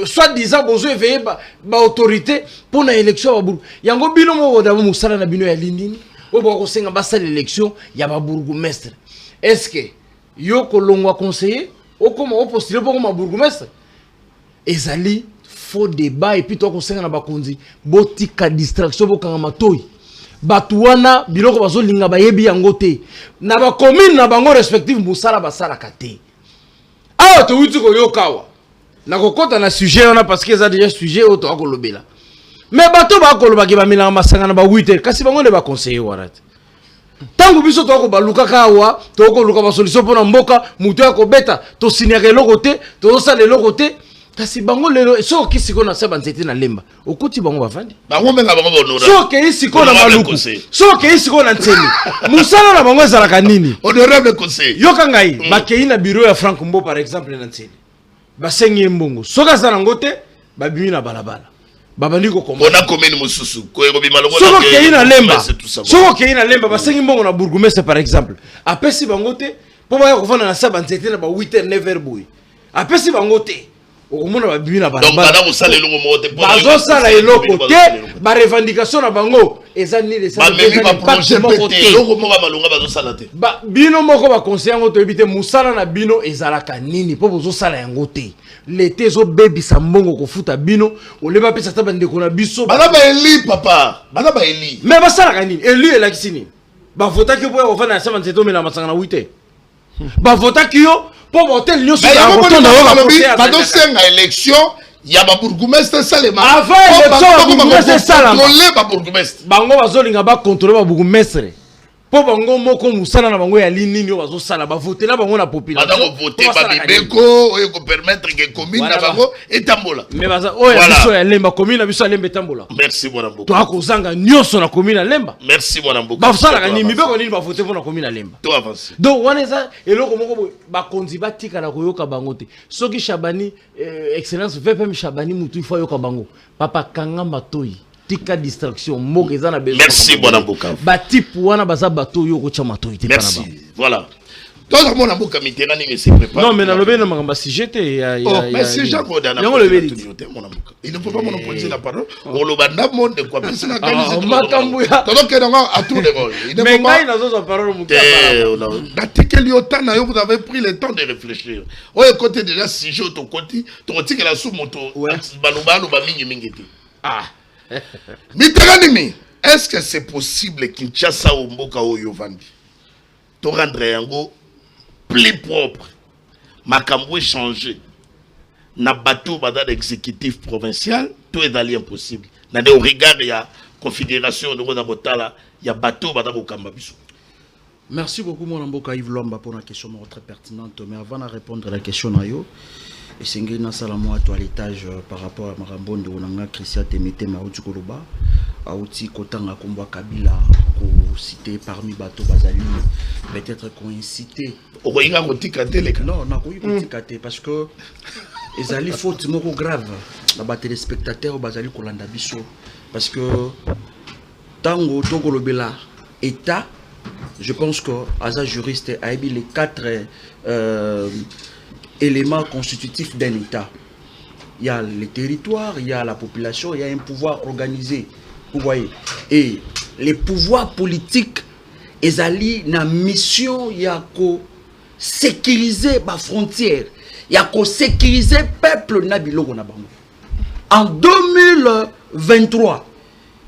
soi-disant besoin éveiller ba autorité pour la élection ba bourg yango bino mo da musala na bino ya lindini o ba ko senga ba sala élection ya ba bourgmestre est-ce que yo ko longwa conseiller o comment o postuler pour ma bourgmestre ezali faux débat et puis to ko senga na ba konzi botika distraction bokanga matoyi batu wana biloko bazo linga ba yebi yango te na ba commune na bango respective musala basala kate awa to wuti ko yokawa na kokota na sujet on a parce que ça déjà sujet auto akolobela mais bato ba koloba ke ba milanga masanga na ba 8h kasi bango ne ba conseiller warate tangu biso to ko baluka kawa to ko luka ba solution pona mboka mutu akobeta to signere lokote to sala lokote kasi bango lelo so ki siko na saba nzete na Lemba okoti bango bavandi bango menga bango bonora so ke siko na maluku so ke siko na Ntsele musala na bango ezala kanini honorable conseil yoka ngai bakei na bureau ya Frank Mbo par exemple na Ntsele basengi mbongo soka za ngote babimi na balabala babandi ko komba ona commune mususu ko ero bima longo soko ke ina Lemba soko ke ina Lemba basengi mbongo na bourgmestre par exemple apesi bangote po ba ko fana na saba nzete na ba 8h 9h boy apesi bangote okomona babimi na balabala donc bana ko sala elongo mote po bazo sala eloko te ba revendication na bango eza ni les ba memi ba projet pété eloko moko balonga bazo sala te ba bino moko ba conseiller ngo to ebite musala na bino ezalaka nini po bozo sala yango te l'été zo baby sa mbongo ko futa bino oleba pesa ta bandeko na biso bana ba eli papa bana ba eli mais ba sala kanini eli elakisi nini ba vota ke boya ofana sa banzeto mena masanga na 8h ba vota ki yo po hotel nyoso ya botonda wa ba do senga élection ya ba bourgmestre salema avant élection ba bourgmestre salama contrôler ba bourgmestre bango bazolinga ba contrôler ba bourgmestre po bango moko musala na bango ya lini nyo bazo sala ba voter na bango na population badako voter ba bibeko oyo ko permettre que commune na bango etambola mais baza oyo biso ya Lemba commune na biso ya Lemba etambola merci mwana mboka to akozanga nyoso na commune na Lemba merci mwana mboka ba sala kani mibeko nini ba voter pour na commune na Lemba to avance donc wana za eloko moko ba konzi batika na koyoka bango te soki Shabani excellence VPM Shabani mutu il faut yoka bango papa kanga matoyi tika distraction moko ezana besoin merci bwana mboka ba type wana baza bato yo ko chama to ite merci voilà toi mwana mboka Mitterrand ni se prépare non mais na lobé na makamba sujet ya mais c'est Jean Godana yango lobé mwana mboka il ne peut pas monopoliser la parole on le banda monde quoi mais c'est la qualité makambo ya donc que dans à tout les rôles il ne peut pas na zo parole mukia d'article yotana vous avez pris le temps de réfléchir au côté déjà sujet ton côté ton tika la sous moto balubalo ba mingi ah Mitterrand, est-ce que c'est possible Kinshasa ou Mboka Oyo Vandi to rendre yango plus propre makambo changer na bateau bada l'exécutif provincial tout est d'aller impossible na de regard ya configuration de na botala ya bateau bada ko kamba biso. Merci beaucoup mon Mboka Yves Lwamba pour la question très pertinente mais avant de répondre à la question na yo et c'est ngina salamo à l'étage par rapport à Marambondo onanga Christian Temete Maouti Koloba Aouti Kotanga Komba Kabila ko cité parmi bateau bazali peut-être coïncité okoyinga kotika tele non na koyika te parce que ezali faute moko grave na ba téléspectateurs bazali kolanda biso parce que tango tokolobela état je pense que Aza juriste a émis les 4 éléments constitutifs d'un État. Il y a les territoires, il y a la population, il y a un pouvoir organisé. Vous voyez. Et les pouvoirs politiques, ils ont une mission, il y a qu'à sécuriser les frontières, il y a qu'à sécuriser le peuple. En 2023,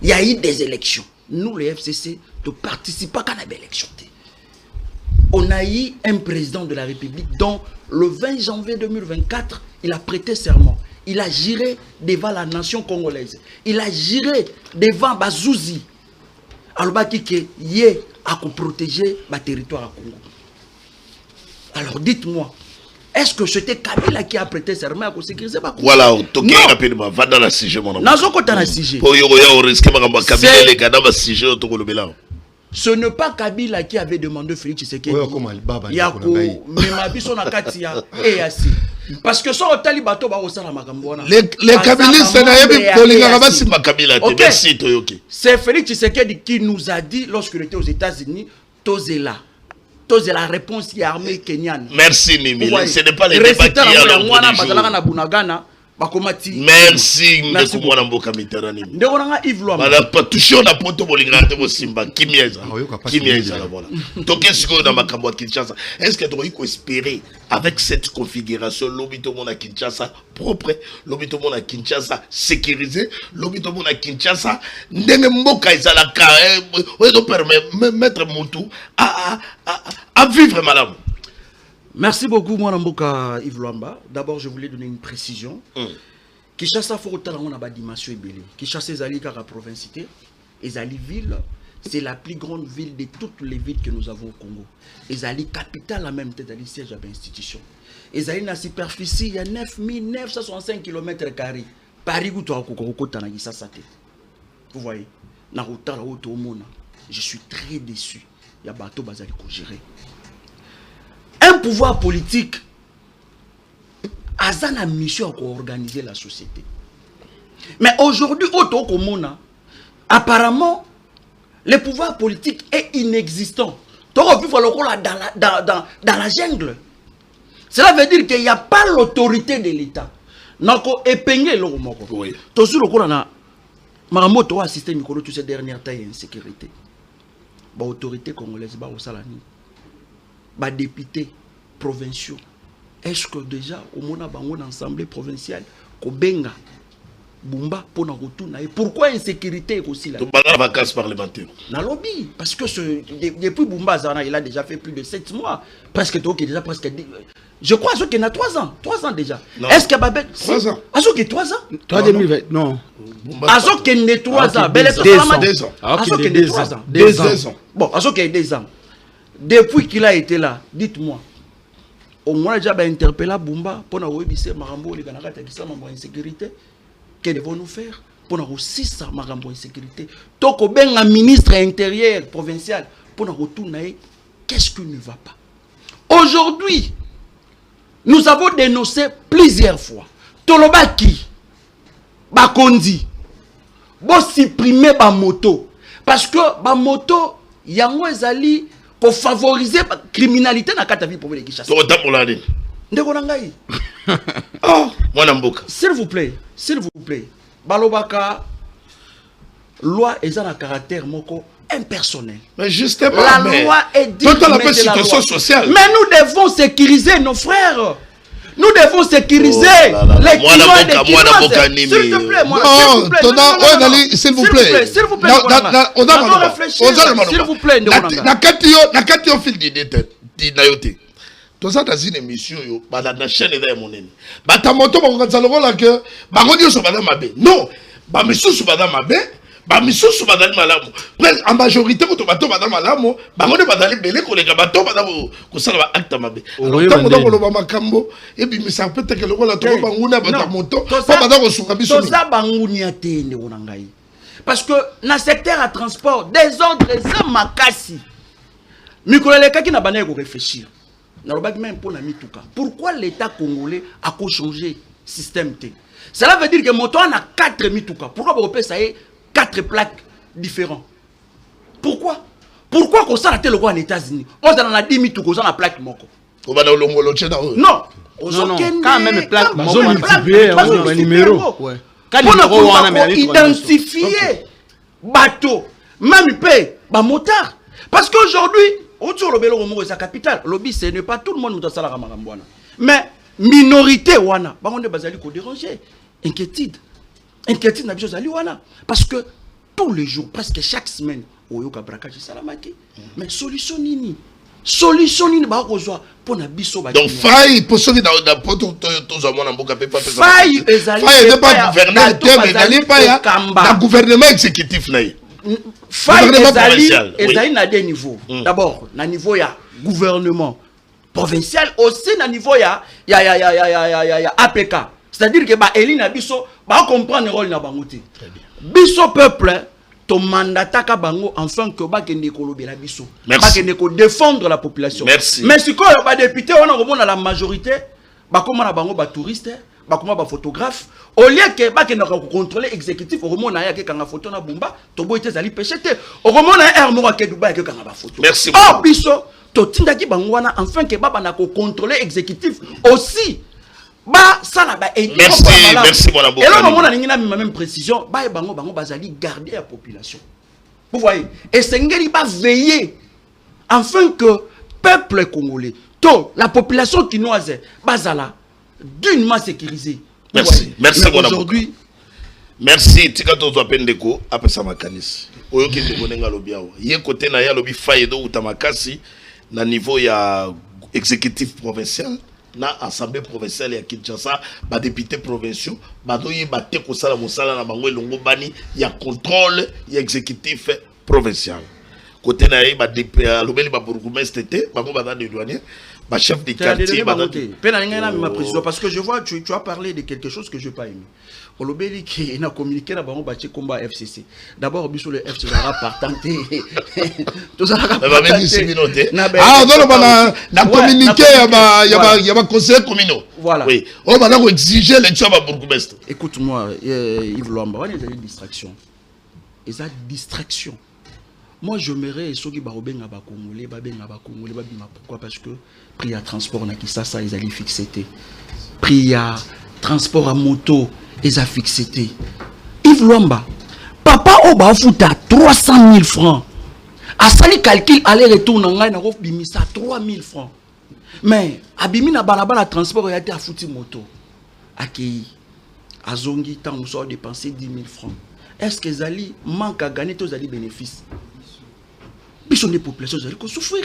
il y a eu des élections. Nous, les FCC, ne participons pas à l'élection. On a eu un président de la République dont le 20 janvier 2024, il a prêté serment. Il a juré devant la nation congolaise. Il a juré devant Bazouzi. Alors, il est à protéger le territoire à Congo. Alors, dites-moi, est-ce que c'était Kabila qui a prêté serment à sécuriser Congo? Voilà, toquez rapidement, va dans la sujet, mon ami. Ce n'est pas Kabila qui avait demandé Félix Tshisekedi. Parce que son talibato va au Salamakambona. Les Kabilistes n'ont Kabila. Merci Toyoki. C'est Félix Tshisekedi qui nous a dit lorsqu'il était aux États-Unis, Tozela. La réponse est armée kenyane. Merci Mimi. Ce n'est pas les débats qui y a dans le merci mwana mboka Mitterrand. Ndekona Yves Luamba. Bala pas toucher on a poto bolinga te bosimba kimieza. Kimieza la voilà. Toke siko na makambo ya Kinshasa. Est-ce que tu peux espérer avec cette configuration l'obito mona Kinshasa propre, l'obito mona Kinshasa sécurisé, l'obito mona Kinshasa ndenge mboka ezala ka on permet mettre mutu à vivre madame. Merci beaucoup, moi, Namboka Yves Luamba. D'abord, je voulais donner une précision. Kinshasa, faut que on a une dimension ébélée. Kinshasa, Ezali, car la provincité, Ezali ville, c'est la plus grande ville de toutes les villes que nous avons au Congo. Ezali capitale, en même temps, Ezali siège à l'institution. Ezali, na superficie, il y a 9965 km². Paris, vous voyez, je suis très déçu. Il y a bateau bazali ko gérer. Un pouvoir politique a une mission pour organiser la société. Mais aujourd'hui, apparemment, le pouvoir politique est inexistant. Donc, il faut dans la jungle. Cela veut dire qu'il n'y a pas l'autorité de l'État. Donc, épingler le moko. Oui. Tout ce qu'on a, Maramoto a assisté à ces dernières temps d'insécurité. L'autorité congolaise, au Salani. Bah, députés provinciaux, est-ce que déjà au moins dans l'Assemblée provinciale Kobenga Bumba pour nous retourner? Pourquoi insécurité aussi là? La vacances parlementaires. La lobby, parce que depuis Bumba il a déjà fait plus de 7 mois, presque déjà presque. Je crois qu'il y a 3 ans, 3 ans déjà. Est-ce qu'il y a 3 ans? Azo qui 3 ans? 3 2020 non. Azo qui est 3 ans. 2 ans. Azo qui est 3 ans. 2 ans. Bon, Azo qui est 2 ans. Depuis qu'il a été là, dites-moi, au moins j'ai interpellé Bumba pour nous dire Marambo, les Ganaka, qui sont en insécurité. Qu'est-ce qu'ils vont nous faire pour nous aussi ça, Marambo insécurité? Toko ben un ministre intérieur provincial pour nous retourner. Qu'est-ce qui ne va pas? Aujourd'hui, nous avons dénoncé plusieurs fois. Tolobaki, Bakondi, bon supprimer ba moto parce que ba moto yango ezali pour favoriser la criminalité dans la vie pour les Kinshasa. S'il vous plaît, Balobaka, loi est un caractère moko impersonnel. Mais justement, la loi est digne de la situation sociale. Mais nous devons sécuriser nos frères. Nous devons sécuriser les Kinois des Kinois. S'il te plaît, s'il vous plaît. S'il vous plaît, on doit réfléchir. S'il vous plaît, Nakatio fil d'idée. Tout ça dans une émission, la chaîne est là, mon ami. Batamoto, que Bagonio soit madame Mabé. Non, Bamisou soit madame Mabé. Bamisou soit madame Malamo. En majorité, quand on bateau madame Malamo, Bagonio madame Belé, qu'on les bateaux madame, qu'on s'en va acte Mabé. Alors, tant qu'on a Makambo, et puis, mais ça peut être que le rôle a trouvé Bangouna, Batamoto, pas madame Soukabiso. Tout ça, Bangounia Téné, Onangaï. Parce que dans le secteur à transport, des ordres, ça makasi. Mikoleleka qui n'a pas réfléchir. Pourquoi l'État congolais a changé le système T? Cela veut dire que mon a 4 mitouka. Pourquoi on peut ça 4 plaques différentes? Pourquoi qu'on s'en a tel en États-Unis? On a 10 mitouka, on a la plaque moko. Non, quand même plaque moko. Numéro. Pour identifier bateau, même paix, motard. Parce qu'aujourd'hui, autour de l'Obélo, c'est la capitale. Lobby, ce n'est pas tout le monde qui a la mais minorité, wana, on est basé pour déranger. Inquiétude. inquiétude na biso zali wana parce que tous les jours presque chaque semaine oyoka braquage salamaki mais solution nini ba kozwa pona biso ba donc faille pour ceux qui dans poto tous amona mboka pe pas faille ezali pas gouvernement mais ezali pas ya na gouvernement exécutif na faille ezali na deux niveaux d'abord na niveau ya gouvernement provincial aussi na niveau ya APK c'est-à-dire que ba eli na biso ba comprendre rôle na bango te biso peuple to mandataka bango enfin que ba kende kolobela biso ba kende ko défendre la population. Merci. Mais si ko ba député on a la majorité ba comment na bango ba touriste ba comment ba photographe au lieu que ba kende ko contrôler exécutif au moment na ya ke kanga photo na bumba to boy te zali pécheté au moment na air mo ke Dubai ke kanga ba photo. Merci. Oh biso to tindaki bango wana enfin que baba na ko contrôler exécutif aussi. Ba sala ba merci mon amour. Et là on a une même précision ba bango bazali garder la population. Vous voyez et sengeli ba veiller afin que peuple congolais to la population quinoise bazala d'une sécurisée. Merci mon amour. Aujourd'hui merci tika to to pendeko apesa makanisi. Oyo ki te bonenga lobiawo. Ye côté na ya lobi fayedo utamakasi na niveau ya exécutif provincial. Na assemblée provinciale ya Kinshasa ba député provinciaux ba doyi ba te ko sala mosala na bango elongo bani ya contrôle ya exécutif provincial côté na ba député lobeli ba bourgmestre té bango ba dans de douanier ba chef de quartier ba ma précision parce que je vois tu as parlé de quelque chose que je pas aimé olobeli qui na communiqué na bango ba ti combat FCC d'abord biso le FC va partanter tout ça va venir 6 minutes ah non na communiqué ya ba conseiller communaux voilà oui on va donc exiger l'élection ba bourgmestre écoute-moi Yves Lwamba on est distraction et ça distraction. Moi, je m'aimerais ceux qui barobenga ba Congolais, pourquoi? Parce que prix à transport na Kisasa ils allaient fixer. Prix à transport à moto ils a fixé. Yves Lwamba, papa o ba futa 300 000 francs. A sali calcul aller-retour na ngai na rof bimisa 3 000 francs. Mais abimi na balabala transport ya te a futi moto. Akei azongi tant nous sort dépenser 10 000 francs. Est-ce que Zali manque à gagner tous les bénéfices? Bisson des populations Zali qu'on souffrir.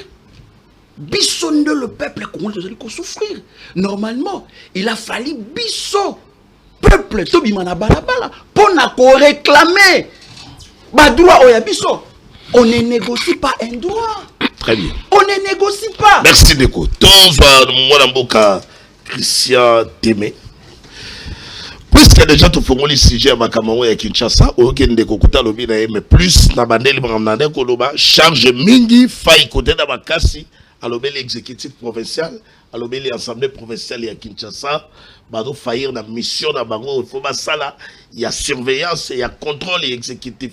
Bisson de le peuple congolais Zali qu'on souffrir. Normalement, il a fallu Bisson peuple Tobi mana balabala pour na ko réclamer ba droit oya Bisson. On ne négocie pas un droit. Très bien. On ne négocie pas. Merci Neko. Tonzo mwana mboka Christian Témé. Puisque déjà tout fongoli sujet à Makamamo et Kinshasa, okende kokuta lobi na mais plus na bandeli bamnande ko loba charge mingi faille côté da makasi à l'obéli exécutif provincial, à l'obéli assemblée provinciale ya Kinshasa, bado faillir na mission na bango, il faut ba sala, il y a surveillance, il y a contrôle exécutif.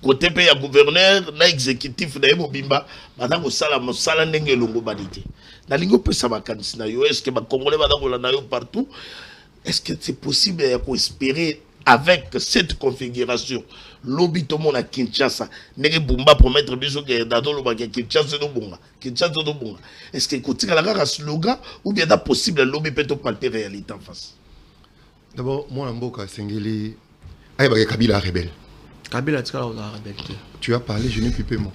Côté pe ya gouverneur na exécutif na mobimba, bana ko sala mosala ndenge longo badité. Na lingo pe sa makanisi na yo, est-ce que ba congolais bana ko na yo partout? Est-ce que c'est possible d'espérer avec cette configuration lobby tout le monde à Kinshasa n'est Bumba pour mettre biso que dans le bac Kinshasa no bonga est-ce que côté la slogan ou bien est possible lobby peut palper réalité en face? D'abord moi Mboka Sengeli ay ba Kabila rebelle. Kabila tika la rebelle. Tu as parlé je n'ai plus paiement.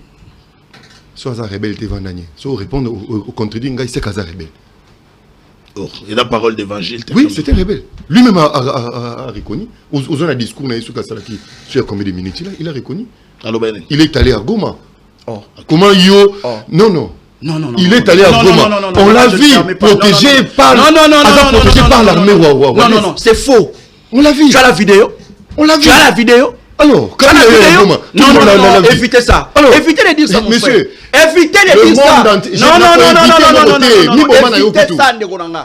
Soit un rebelle te vandanier. Soit répondre au contredit ngai c'est Kaza rebelle. Et la parole d'évangile. Oui, c'était un rebelle. Lui-même a reconnu. Aux un discours, sur combien de minutes il a reconnu. Il est allé à Goma. Oh. Comment yo? Oh. Non. Il est allé à Goma. On l'a vu protégé par l'armée. Non, c'est faux. On l'a vu. Tu as la vidéo? On l'a vu. Tu as la vidéo? Alors, quand il est à Goma. Non, évitez ça. Évitez de dire ça, mon frère. Évitez de dire ça. Non. Évitez ça, Ndegonanga.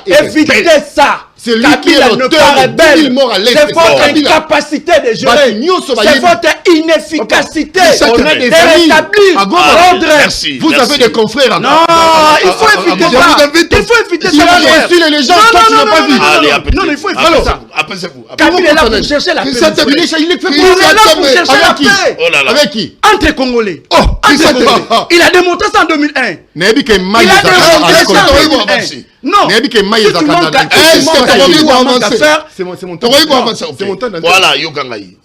Évitez ça. C'est lui qui est l'auteur de 10 000 morts à l'Est. C'est votre incapacité de gérer. C'est votre inefficacité. On a des familles à Goma. Vous avez des confrères. Non, il faut éviter ça. Il faut éviter ça. Il a reçu les gens, toi tu n'as pas vu. Non, il faut éviter ça. Apaisez-vous. Kabila est là pour chercher la paix. Il est là pour chercher la paix. Avec qui? Avec entre Congolais. Il a démontré ça en 2001. Il a démontré ça en 2001. Non. C'est mon temps. Voilà, Yokangaï.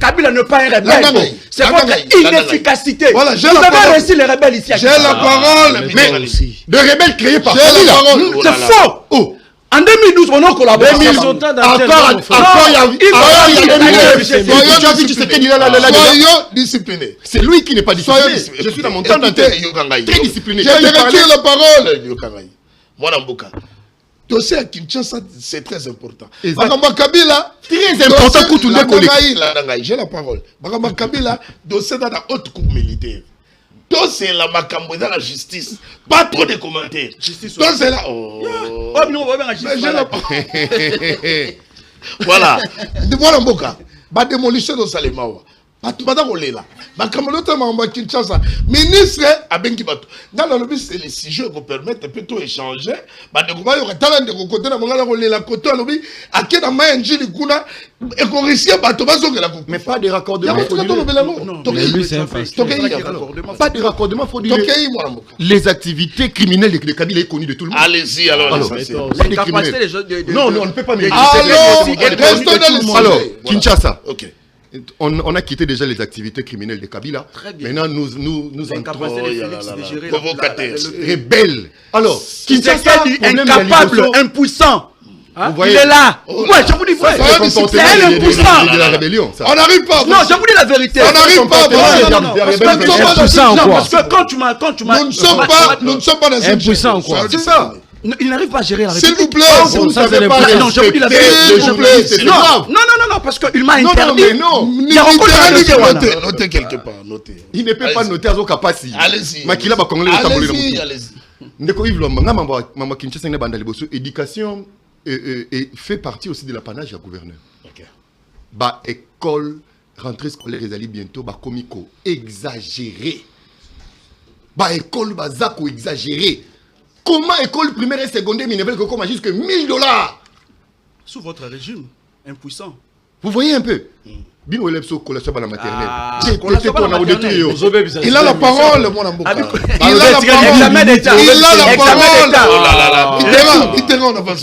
Kabila ne pas un rebelle. C'est votre inefficacité. Vous avez réussi les rebelles ici. J'ai la parole. Mais de rebelles créés par Kabila. C'est faux. En 2012, on a collaboré. Soyons disciplinés. C'est lui qui n'est pas discipliné. Je suis dans mon temps d'antenne. Très discipliné. Je te retire la parole. Moi, Namboka. Dossier à Kinshasa, c'est très important. Bakamba Kabila, très important pour tout le monde. J'ai la parole. Bakamba Kabila, dossier dans la haute cour militaire. C'est la makambo dans la justice. Pas trop de commentaires. Donc c'est là. Voilà. Voilà Mboka. Ba démolition de Salemawa. Batubada Olela. Bakamolota Mamba Kinshasa. Ministre Abenki Bato. Dans le lobby, c'est les sujets qui permettent plutôt échanger. Badekuma yo talent de côté na mangala Olela côté lobby. Akena mayenjili kuna et qu'on risque Bato bazo que la coupe. Mais pas de raccordement frauduleux. Lui c'est un pas de raccordement frauduleux. Les activités criminelles de Kabila est connu de tout le monde. Allez-y alors. Non, on ne peut pas. Alors, Kinshasa. OK. On a quitté déjà les activités criminelles de Kabila. Maintenant, nous entrons provocateurs, rebelles. Alors, Kinshasa, incapable, impuissant. Vous voyez, il est là. Ouais, je vous dis vrai. C'est un impuissant. De la rébellion. On n'arrive pas. Non, je vous dis la vérité. On n'arrive pas. Parce que quand tu m'as, nous ne sommes pas dans une impuissant quoi. C'est ça. Il n'arrive pas à gérer la République. S'il vous plaît. Vous ne savez pas respecter. Non, je vous dis la vérité. S'il vous plaît. C'est grave. Non, parce qu'il m'a interdit. Non. Il a rencontré notez quelque part. Il ne peut pas noter à Zokapasi. Allez-y. Makila ba Congolais allez-y. Ndeko Yves Lomba, Mama Kinshasa ne banda liboso éducation et fait partie aussi de l'apanage du gouverneur. OK. Ba école rentrée scolaire ezali bientôt ba komiko exagéré. Ba école ba zako exagéré. Comment école primaire et secondaire minable que comment jusque $1000 sous votre régime impuissant. Vous voyez un peu. Bino Elepso collation la maternelle. Il a la parole mon amour. Il a la parole.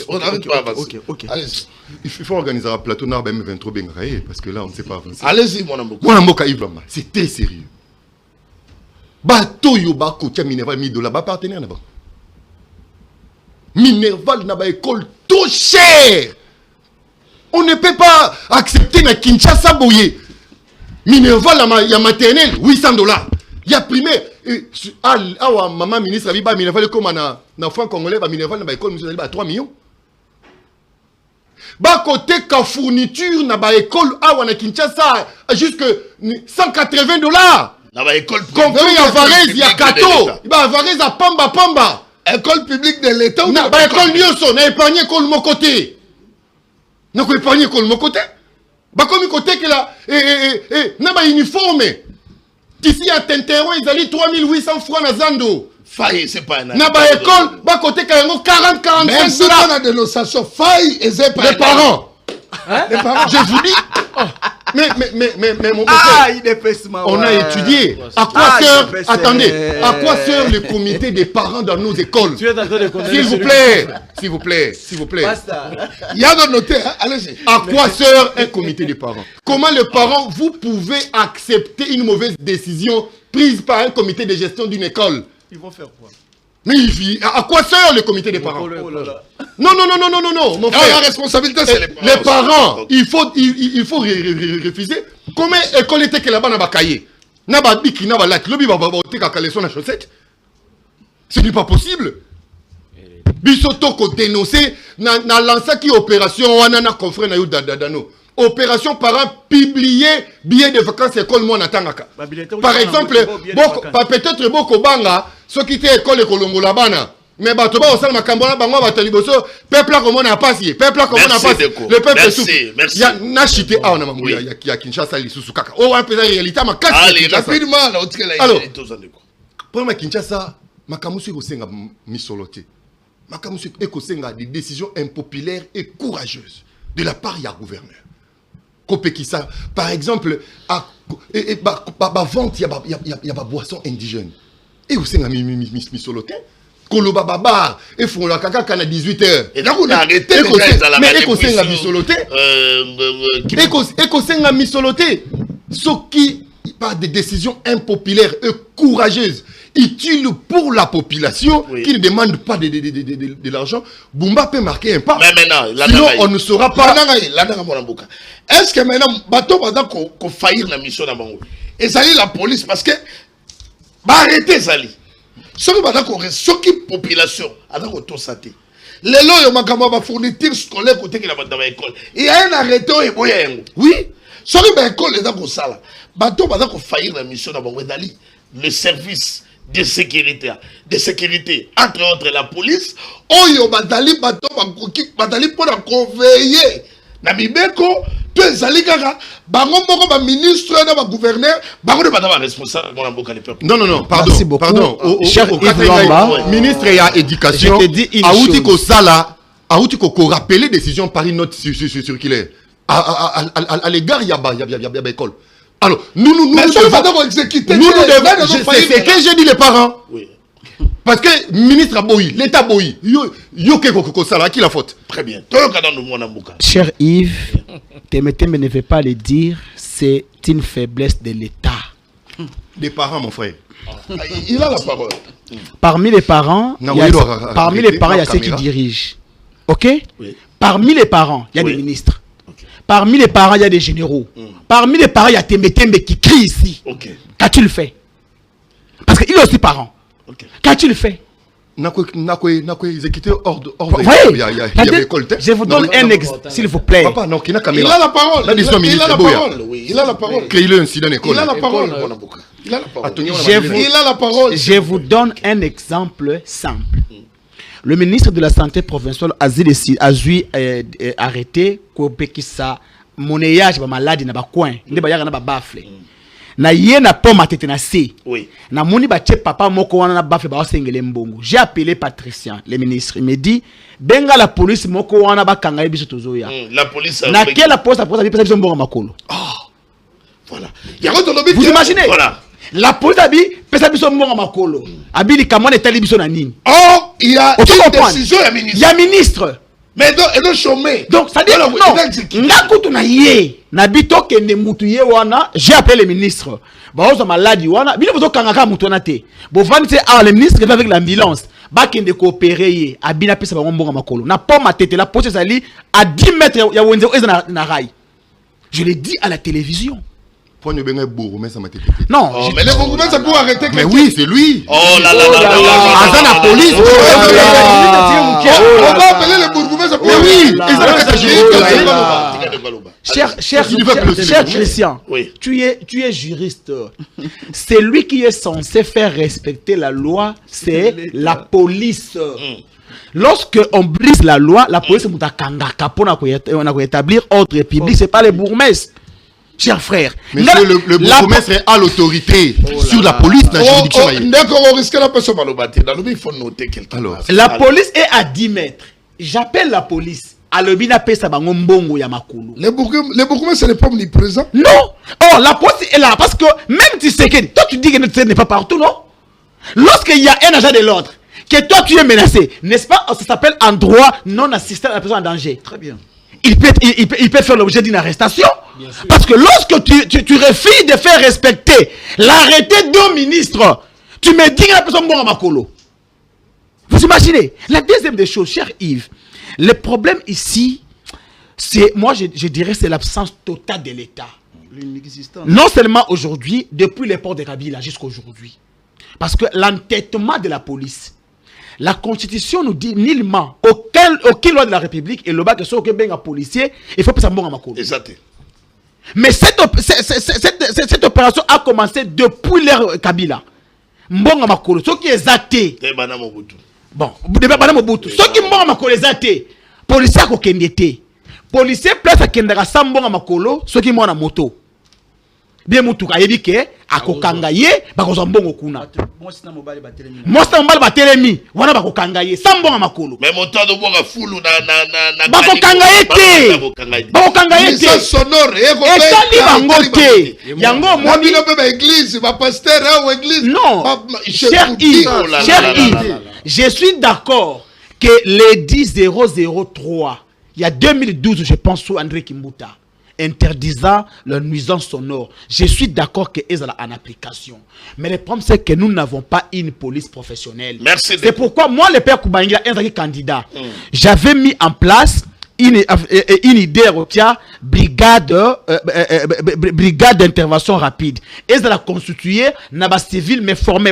On n'arrête pas avancer. OK. Allez-y. Il faut organiser un plateau Narb M23 Bengraé parce que là on ne sait pas avancer. Allez-y mon amour. Mon amour Yves Lomba, c'est très sérieux. Bato yo ba ko tia Minerval $1000 ba partenaire là-bas. Minerval n'a pas école trop cher. On ne peut pas accepter na Kinshasa boye. Minerval la maternelle $800. Il y a primaire awa maman ministre abi ba Minerval comme na franc congolais ba Minerval na ba école musulmane ba 3 millions. Ba côté ka fourniture na ba école awa na Kinshasa jusque $180. Na ba école compris à Varese il y a Kato. Ba Varese à Pamba. École publique de l'État ou na ba école nyonso na épargner école mon côté. Na ko épargner école mon côté. Ba comme côté que là na ba uniforme. Ici à Tentero ils allaient 3800 francs na Zando. Faille c'est pas un. Na ba école ba côté ka yango 40-45 même si on a dénonciation faille et c'est pas les parents. Les parents, je vous dis. Mais mon on a étudié. À quoi sert, attendez, à quoi sert le comité des parents dans nos écoles? S'il vous plaît. Il y a de noter, allez-y. À quoi sert un comité des parents? Comment les parents, vous pouvez accepter une mauvaise décision prise par un comité de gestion d'une école? Ils vont faire quoi? Mais à quoi sert le comité des parents? Non, mon frère. La responsabilité, c'est les parents. Il faut refuser. Comment école était que là-bas n'a pas cahier? N'a pas biki, n'a pas lac. L'obi va voter qu'à caler son chaussette. Ce n'est pas possible. Bisoto ko dénoncer na lancé qui opération wanana confrère na yo dadano. Opération parents publier billet de vacances école moi natangaka. Par exemple, peut-être beaucoup banga ceux qui étaient école Kolongo la bana. Mais bato ba osala makambo na bango ba taliboso peuple a comment na passer peuple a comment na passer le peuple souffre. Merci. Ya na chité a na mambo ya Kinshasa lisusu kaka. O wa pesa réalité ma kaka. Allez rapidement na otikela réalité tozandeko. Pour ma Kinshasa makamusu ko senga misoloté. Makamusu ko senga des décisions impopulaires et courageuses de la part du gouverneur. Kopekisa. Par exemple, vente, il y a pas boisson indigène. Et où c'est mis soloté? Koloba babar et font la caca à 18h. Et donc on a arrêté les gens mais écossais la misoloté. Écossais la misoloté. Ce qui par des décisions impopulaires et courageuses, utiles pour la population, qui ne demande pas de l'argent, Bumba peut marquer un pas. Mais maintenant, sinon on ne saura pas. Est-ce que maintenant, bateau va qu'on faillir la mission dans Bango? Et ça y est la police parce que arrêtez ça. Ce qui population avec auto santé. Les lois ont ma fourniture scolaire côté qui la dans l'école. Il y a un arrêté et boyang. Oui. Ce qui est l'école est dans le sala. Bateau va faillir la mission dans Bango Dali. Le service de sécurité entre autres la police. Oyo badali bateau badali pour la conveiller. Na bibeko to ezali kaka bango moko ba ministre na ba gouverneur bango de ba responsable na mboka le peuple. Non pardon. Merci beaucoup. Pardon. Cher Yves Lamba, ministre ya éducation auti ko sala auti ko rappeler décision par une note circulaire à l'égard ya ba école. Alors nous c'est ce que j'ai dit les parents. Oui. Parce que ministre Aboyi, l'État Aboyi, qui la faute? Très bien. Cher Yves, Tembe ne veut pas le dire, c'est une faiblesse de l'État. Des parents, mon frère. Il a la parole. Parmi les parents, il y a ceux qui dirigent. Ok? Oui. Parmi les parents, il y a des ministres. Okay. Parmi les parents, il y a des généraux. Parmi les parents, il y a Tembe qui crie ici. Okay. Qu'as-tu le fait? Parce qu'il est aussi parent. Okay. Qu'as-tu le fait? Je vous donne un exemple, s'il vous plaît. Papa, non, il a la parole. Il a la parole. Il a la parole. Il a la parole. Je vous donne un exemple simple. Le ministre de la Santé provinciale a dû arrêter que ça monnayage maladie na ba coin, ne ba na ba bafle. Na yé na pomme tete na si. Oui. Na moni ba tche papa moko wana na bafle ba sengele mbongo. J'ai appelé Patricien, le ministre, il me dit benga la police moko wana ba kanga biso tozoya. La police na ke la police a biso mbongo makolo. Voilà. Vous imaginez? Voilà. La police a dit pesa biso mbongo makolo. Abili kamone tali biso na nini? Oh, il y a une décision ya ministre. Il y a ministre. Mais donc chômé. Donc ça dit non. Ngakutu na yé. Na bito kende mutu ye wana, j'ai appelé le ministre. Ba oza maladi wana, bino bozo kangaka mutu wana te. Bo vani c'est le ministre va avec l'ambulance. Ba kende coopérer ye, abina pesa ba mbongo makolo. Na poma tete la poste sali à 10 mètres ya wenze eza na rail. Je l'ai dit à la télévision. Non, mais les Bourgoumès, c'est pour arrêter. Mais oui, c'est lui. Oh là là là là. Azan la police. On va appeler les Bourgoumès pour Cher Christian, tu es juriste. C'est lui qui est censé faire respecter la loi, c'est la police. Lorsque on brise la loi, la police pour établir ordre public, c'est pas les bourgmestres. Cher frère, monsieur, le bourgmestre a l'autorité sur la police dans la juridiction. D'accord, on risque la personne à l'obati. Dans le il faut noter quelque chose. La police est à 10 mètres. J'appelle la police. Alobina pesa bango mbongo ya makulu. Les bourgmestres n'est pas omniprésent. Non. Oh, la police est là parce que même tu sais que toi tu dis que notre n'est pas partout, non? Lorsqu'il y a un agent de l'ordre, que toi tu es menacé, n'est-ce pas? Ça s'appelle en droit non assistant à la personne en danger. Très bien. Il peut faire l'objet d'une arrestation. Parce que lorsque tu refuses de faire respecter l'arrêté d'un ministre, tu me dis que la personne mort à Makolo. Vous imaginez? La deuxième des choses, cher Yves, le problème ici, c'est, moi je dirais, c'est l'absence totale de l'État. Non seulement aujourd'hui, depuis les ports de Kabila jusqu'à aujourd'hui. Parce que l'entêtement de la police, la Constitution nous dit nullement, aucune loi de la République et le bas que soit aucun bien policier, il faut que ça monte à Makolo. Exact. Mais cette opération a commencé depuis l'ère Kabila. Mbonga Makolo, ce qui est zaté. Bon, ce qui mbonga Makolo est zaté. Policier a kendete. Policier place à kendera sa mbonga Makolo, ce qui mbonga moto. bien mutuka yebi ke akokanga ye bakozwa mbongo kuna mwasi na mobali batelemi wana bakokanga ye sambonga makolo mais moto bonga fulu na bakokanga ye te sonore etali bango te yango moni ba église ba pasteur ou église non cher Yves je suis d'accord que les 10.003 il y a 2012 je pense sous André Kimbuta interdisant la nuisance sonore. Je suis d'accord que c'est en application. Mais le problème, c'est que nous n'avons pas une police professionnelle. Merci. C'est pourquoi moi, le père Koubangira, un candidat, j'avais mis en place une idée, brigade d'intervention rapide. Et ça a constitué un civil, mais formé.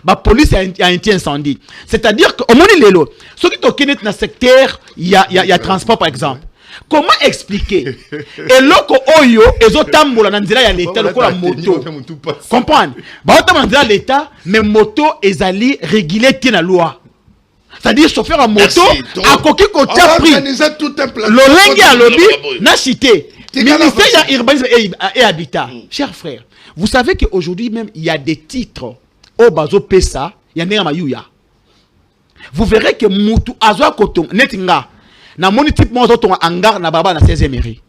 La police a un incendie. C'est-à-dire qu'au moment où ceux qui sont dans le secteur, il y a transport, par exemple. Comment expliquer et loko oyo ezotambola na nzela ya l'état lokola moto comprendre ba otambola na l'état mais moto ezali réguler tie na loi c'est-à-dire chauffeur à moto akoki ko tia prix lolenge ya lobby na cité ministère ya urbanisme et habitat cher frère vous savez que aujourd'hui même il y a des titres au bazo pesa ya ndenga mayuya vous verrez que mutu azwa koton netinga na moni type moi auto hangar na baba na 16e mairie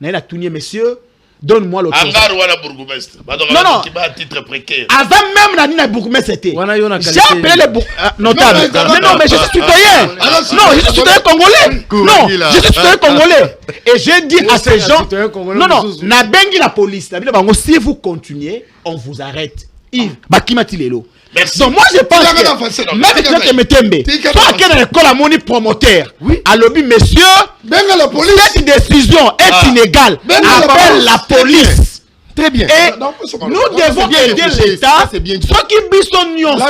na il a tourné monsieur donne-moi le hangar wala bourgmestre non qui va titre précaire avant même la nina bourgmestre c'était j'ai appelé les notables mais non mais je suis citoyen non je suis citoyen congolais non je suis citoyen congolais et j'ai dit à ces gens non na bengi la police si vous continuez on vous arrête Yves bakimati lelo. Merci. Donc moi je pense que même que Metembe, toi qui es dans l'école à mon promoteur, à lobby monsieur, cette décision est inégale. Appelle la police. Très bien. Et nous devons aider l'État. Ceux qui bison nyonso,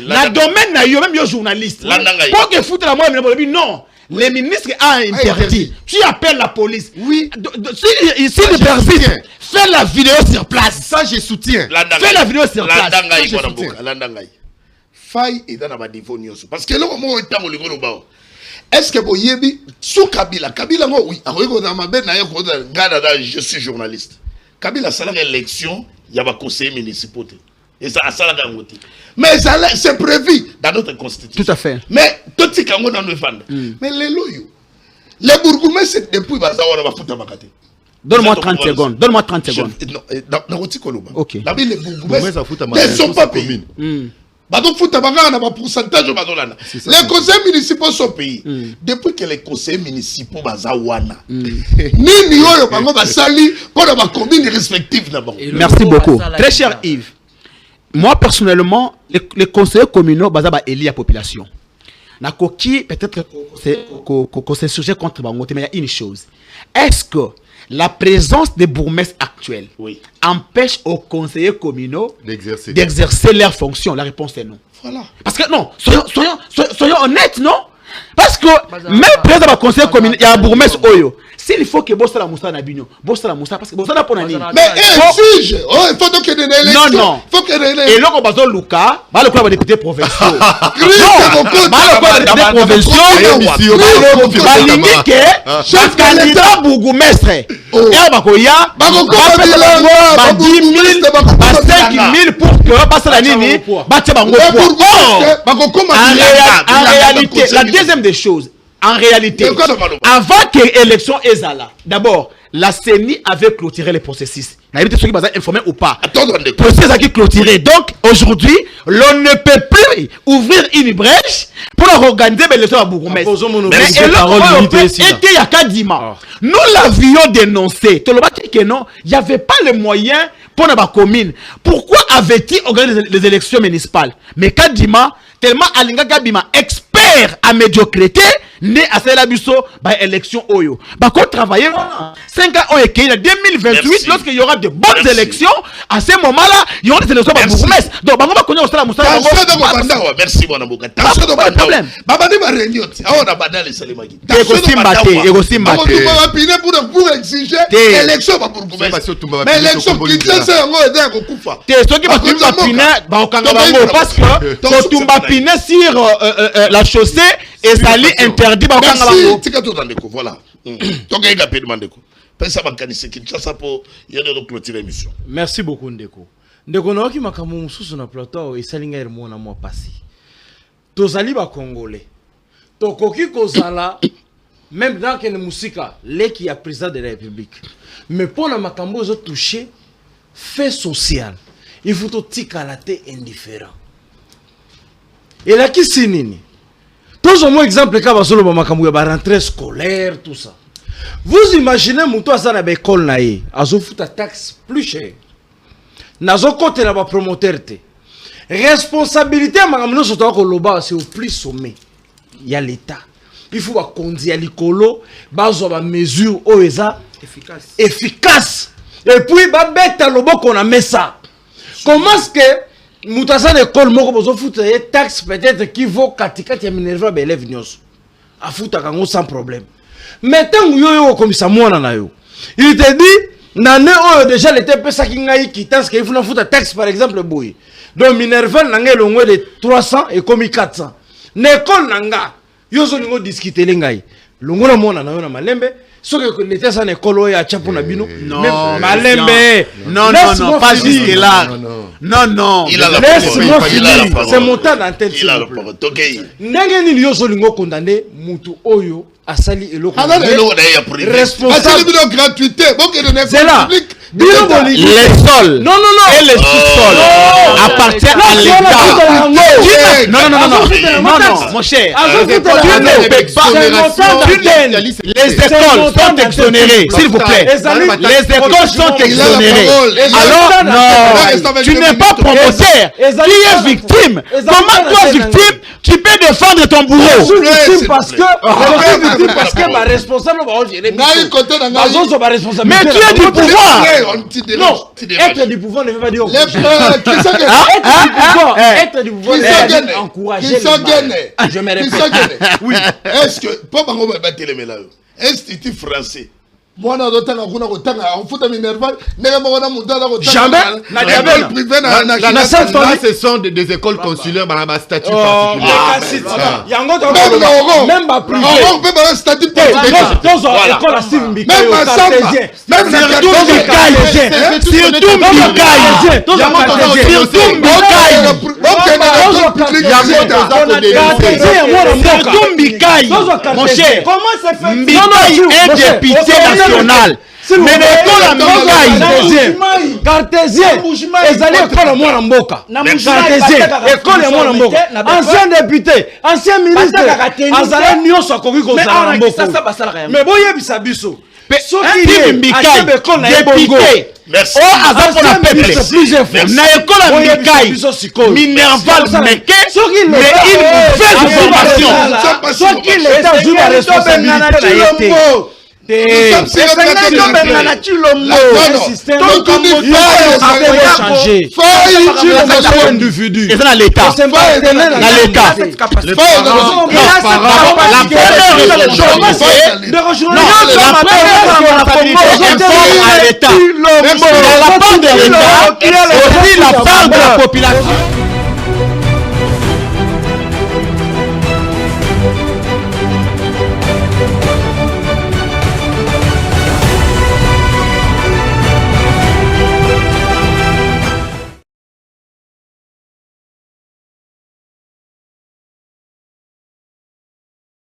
la domaine na yo même yo journaliste. Pour que foutre la moi non. Le ministre a interdit. Tu appelles la police. Oui. Si le persiste, fais la vidéo sur place. Ça, je soutiens. Fais la vidéo sur place. Faille est dans ma niveau nyonso. Parce que là, au moment où il est au niveau de l'Obao, est-ce que vous avez sous Kabila, oui, je suis journaliste. Kabila, c'est l'élection, il y a un conseiller municipal. Et ça, mais c'est prévu dans notre constitution. Tout à fait. Mais tout ce qu'on a dans le fond. Mais les loyaux, les bourgmestres, c'est depuis Bazawa, on va foutre. Donne-moi 30 secondes. Donne-moi 30 secondes. Ok. Les bourgmestres ne sont pas payés. Les conseils municipaux sont payés. Depuis que les conseils municipaux merci beaucoup. Très cher Yves. Moi personnellement, les conseillers communaux basaba élit la population. Na koki peut-être que c'est sujet contre Bangote, mais il y a une chose. Est-ce que la présence des bourgmestres actuels empêche aux conseillers communaux d'exercer leurs fonctions? La réponse est non. Voilà. Parce que non, soyons honnêtes, non? Parce que même président du conseil communal, il y a un bourgmestre Oyo. S'il faut que Bossa la Moussa Nabino, Bossa la Moussa, parce que Bossa n'a pas nani. Mais exige. Oh, il faut donc qu'il y ait des élections. Non. Faut qu'il y ait des élections. Et là, on va Luka, va le club des députés provinciaux. Non, va le club des députés provinciaux. Va l'indiquer, chaque candidat bourgmestre. Et on va koya, va 10 000, va 5 000 pour que passe la nini, va te bango. En réalité, la deuxième des choses, en réalité, avant que l'élection Ezala, d'abord, la CENI avait clôturé les processus. La ceux qui sont informés ou pas. Le processus a clôturé. Donc, aujourd'hui, l'on ne peut plus ouvrir une brèche pour organiser l'élection à Bourgoumès. Mais il y a qu'à Dima. Nous l'avions dénoncé. Il n'y avait pas les moyens pour la commune. Pourquoi avait-il organisé les élections municipales? Mais Kadima, tellement Alinga Gabima, expert à médiocrité, né à Selabuso, bah élection Oyo. Bah qu'on travaille 5 ans en 2028, lorsqu'il y aura de bonnes élections, à ce moment-là, il y aura des élections à Bourgmestre. Donc, bah on va connaître Ostala Moussa. Merci mon amour. Pas de problème. Babadi ma réunion. Ah on a badal les Salimaki. Pour exiger élection à Bourgmestre. Mais l'élection qui c'est un mot d'un Kufa. T'es ceux qui va Tumba Pina, bah au parce que Tumba Pina sur la chaussée et ça lui interdit mardi bakanga bango. Tika tout andeko voilà. Donc il a payé mandeko. Pensa bakanisi Kinshasa pour yende de clôturer l'émission. Merci beaucoup ndeko. Ndeko na oki makambo mususu na plateau esalinga ermo na moi passé. Tozali ba congolais. Tokoki kozala même dans quelle musique les qui a président de la République. Mais pour la makambo zo toucher fait social. Il faut tout ticalater indifférent. Et là qui c'est nini? Tous au moins exemple ka basolo ba makambo ya ba rentrée scolaire tout ça. Vous imaginez muto azana ba école na ye, azo futa taxe plus cher. Nazo côté na ba promoteur te. Responsabilité à makambo so to ko loba c'est au plus sommet. Il y a l'état. Il faut ba konzi à likolo, bazo ba mesure oeza efficace. Et puis ba beta lobo qu'on a mis ça. Comment est-ce que Moutasan école moko bozo foutre taxe peut-être qui vaut katikati ya minerva ba élève nyos. A fouta kango sans problème. Mais tant yo comme ça mwana na yo. Il te dit nané oyo déjà l'été pesa ki ngai quittance que il faut foutre taxe par exemple boy. Donc minerva nangé longwe de 300 et comme 400. N'école nanga yo zo ningo discuter ngai. Longo na mwana na yo na malembe. Ce que l'été ça école ya chapo na bino. Non, malembe. Non, pas jusque là. Non. Il a la parole. C'est mon temps d'antenne. Il a la parole. Ndenge nini yo zo lingo condamné mutu oyo asali eloko. Responsable de gratuité. C'est là. Les sols et les sous-sols appartiennent à l'État. Non, mon cher. Les écoles sont exonérées, s'il vous plaît. Les écoles sont exonérées. Alors, non, tu n'es pas promoteur. Qui est victime? Comment toi, victime, tu peux défendre ton bourreau? Je suis victime parce que ma responsable va gérer. Mais tu es du pouvoir. Non, être du pouvoir ne veut pas dire être du pouvoir c'est encourager je me répète. Oui. Est-ce que pas bango ba telemela institut français moi na dotanga kuna kotanga on futa minerval nega mona mudala kotanga jamais na diabète privé na ce sont des écoles consulaires dans la statut particulier yango même ba privé on peut ba statut particulier école à Simbika même mon cher, Mbikai est député national. Mais l'école à Mbikai cartésien ezali école à mwana mboka cartésien école à mwana mboka ancien député ancien ministre azala nyonso akoki kozala na mboka mais boyebisa biso soki Mbikai député merci. Oh, Azap on a peuplé. Na école à Mbikai, Minerval Meke, mais il fait une formation. Soki l'État joue la responsabilité. La part de l'État, aussi la part de la population.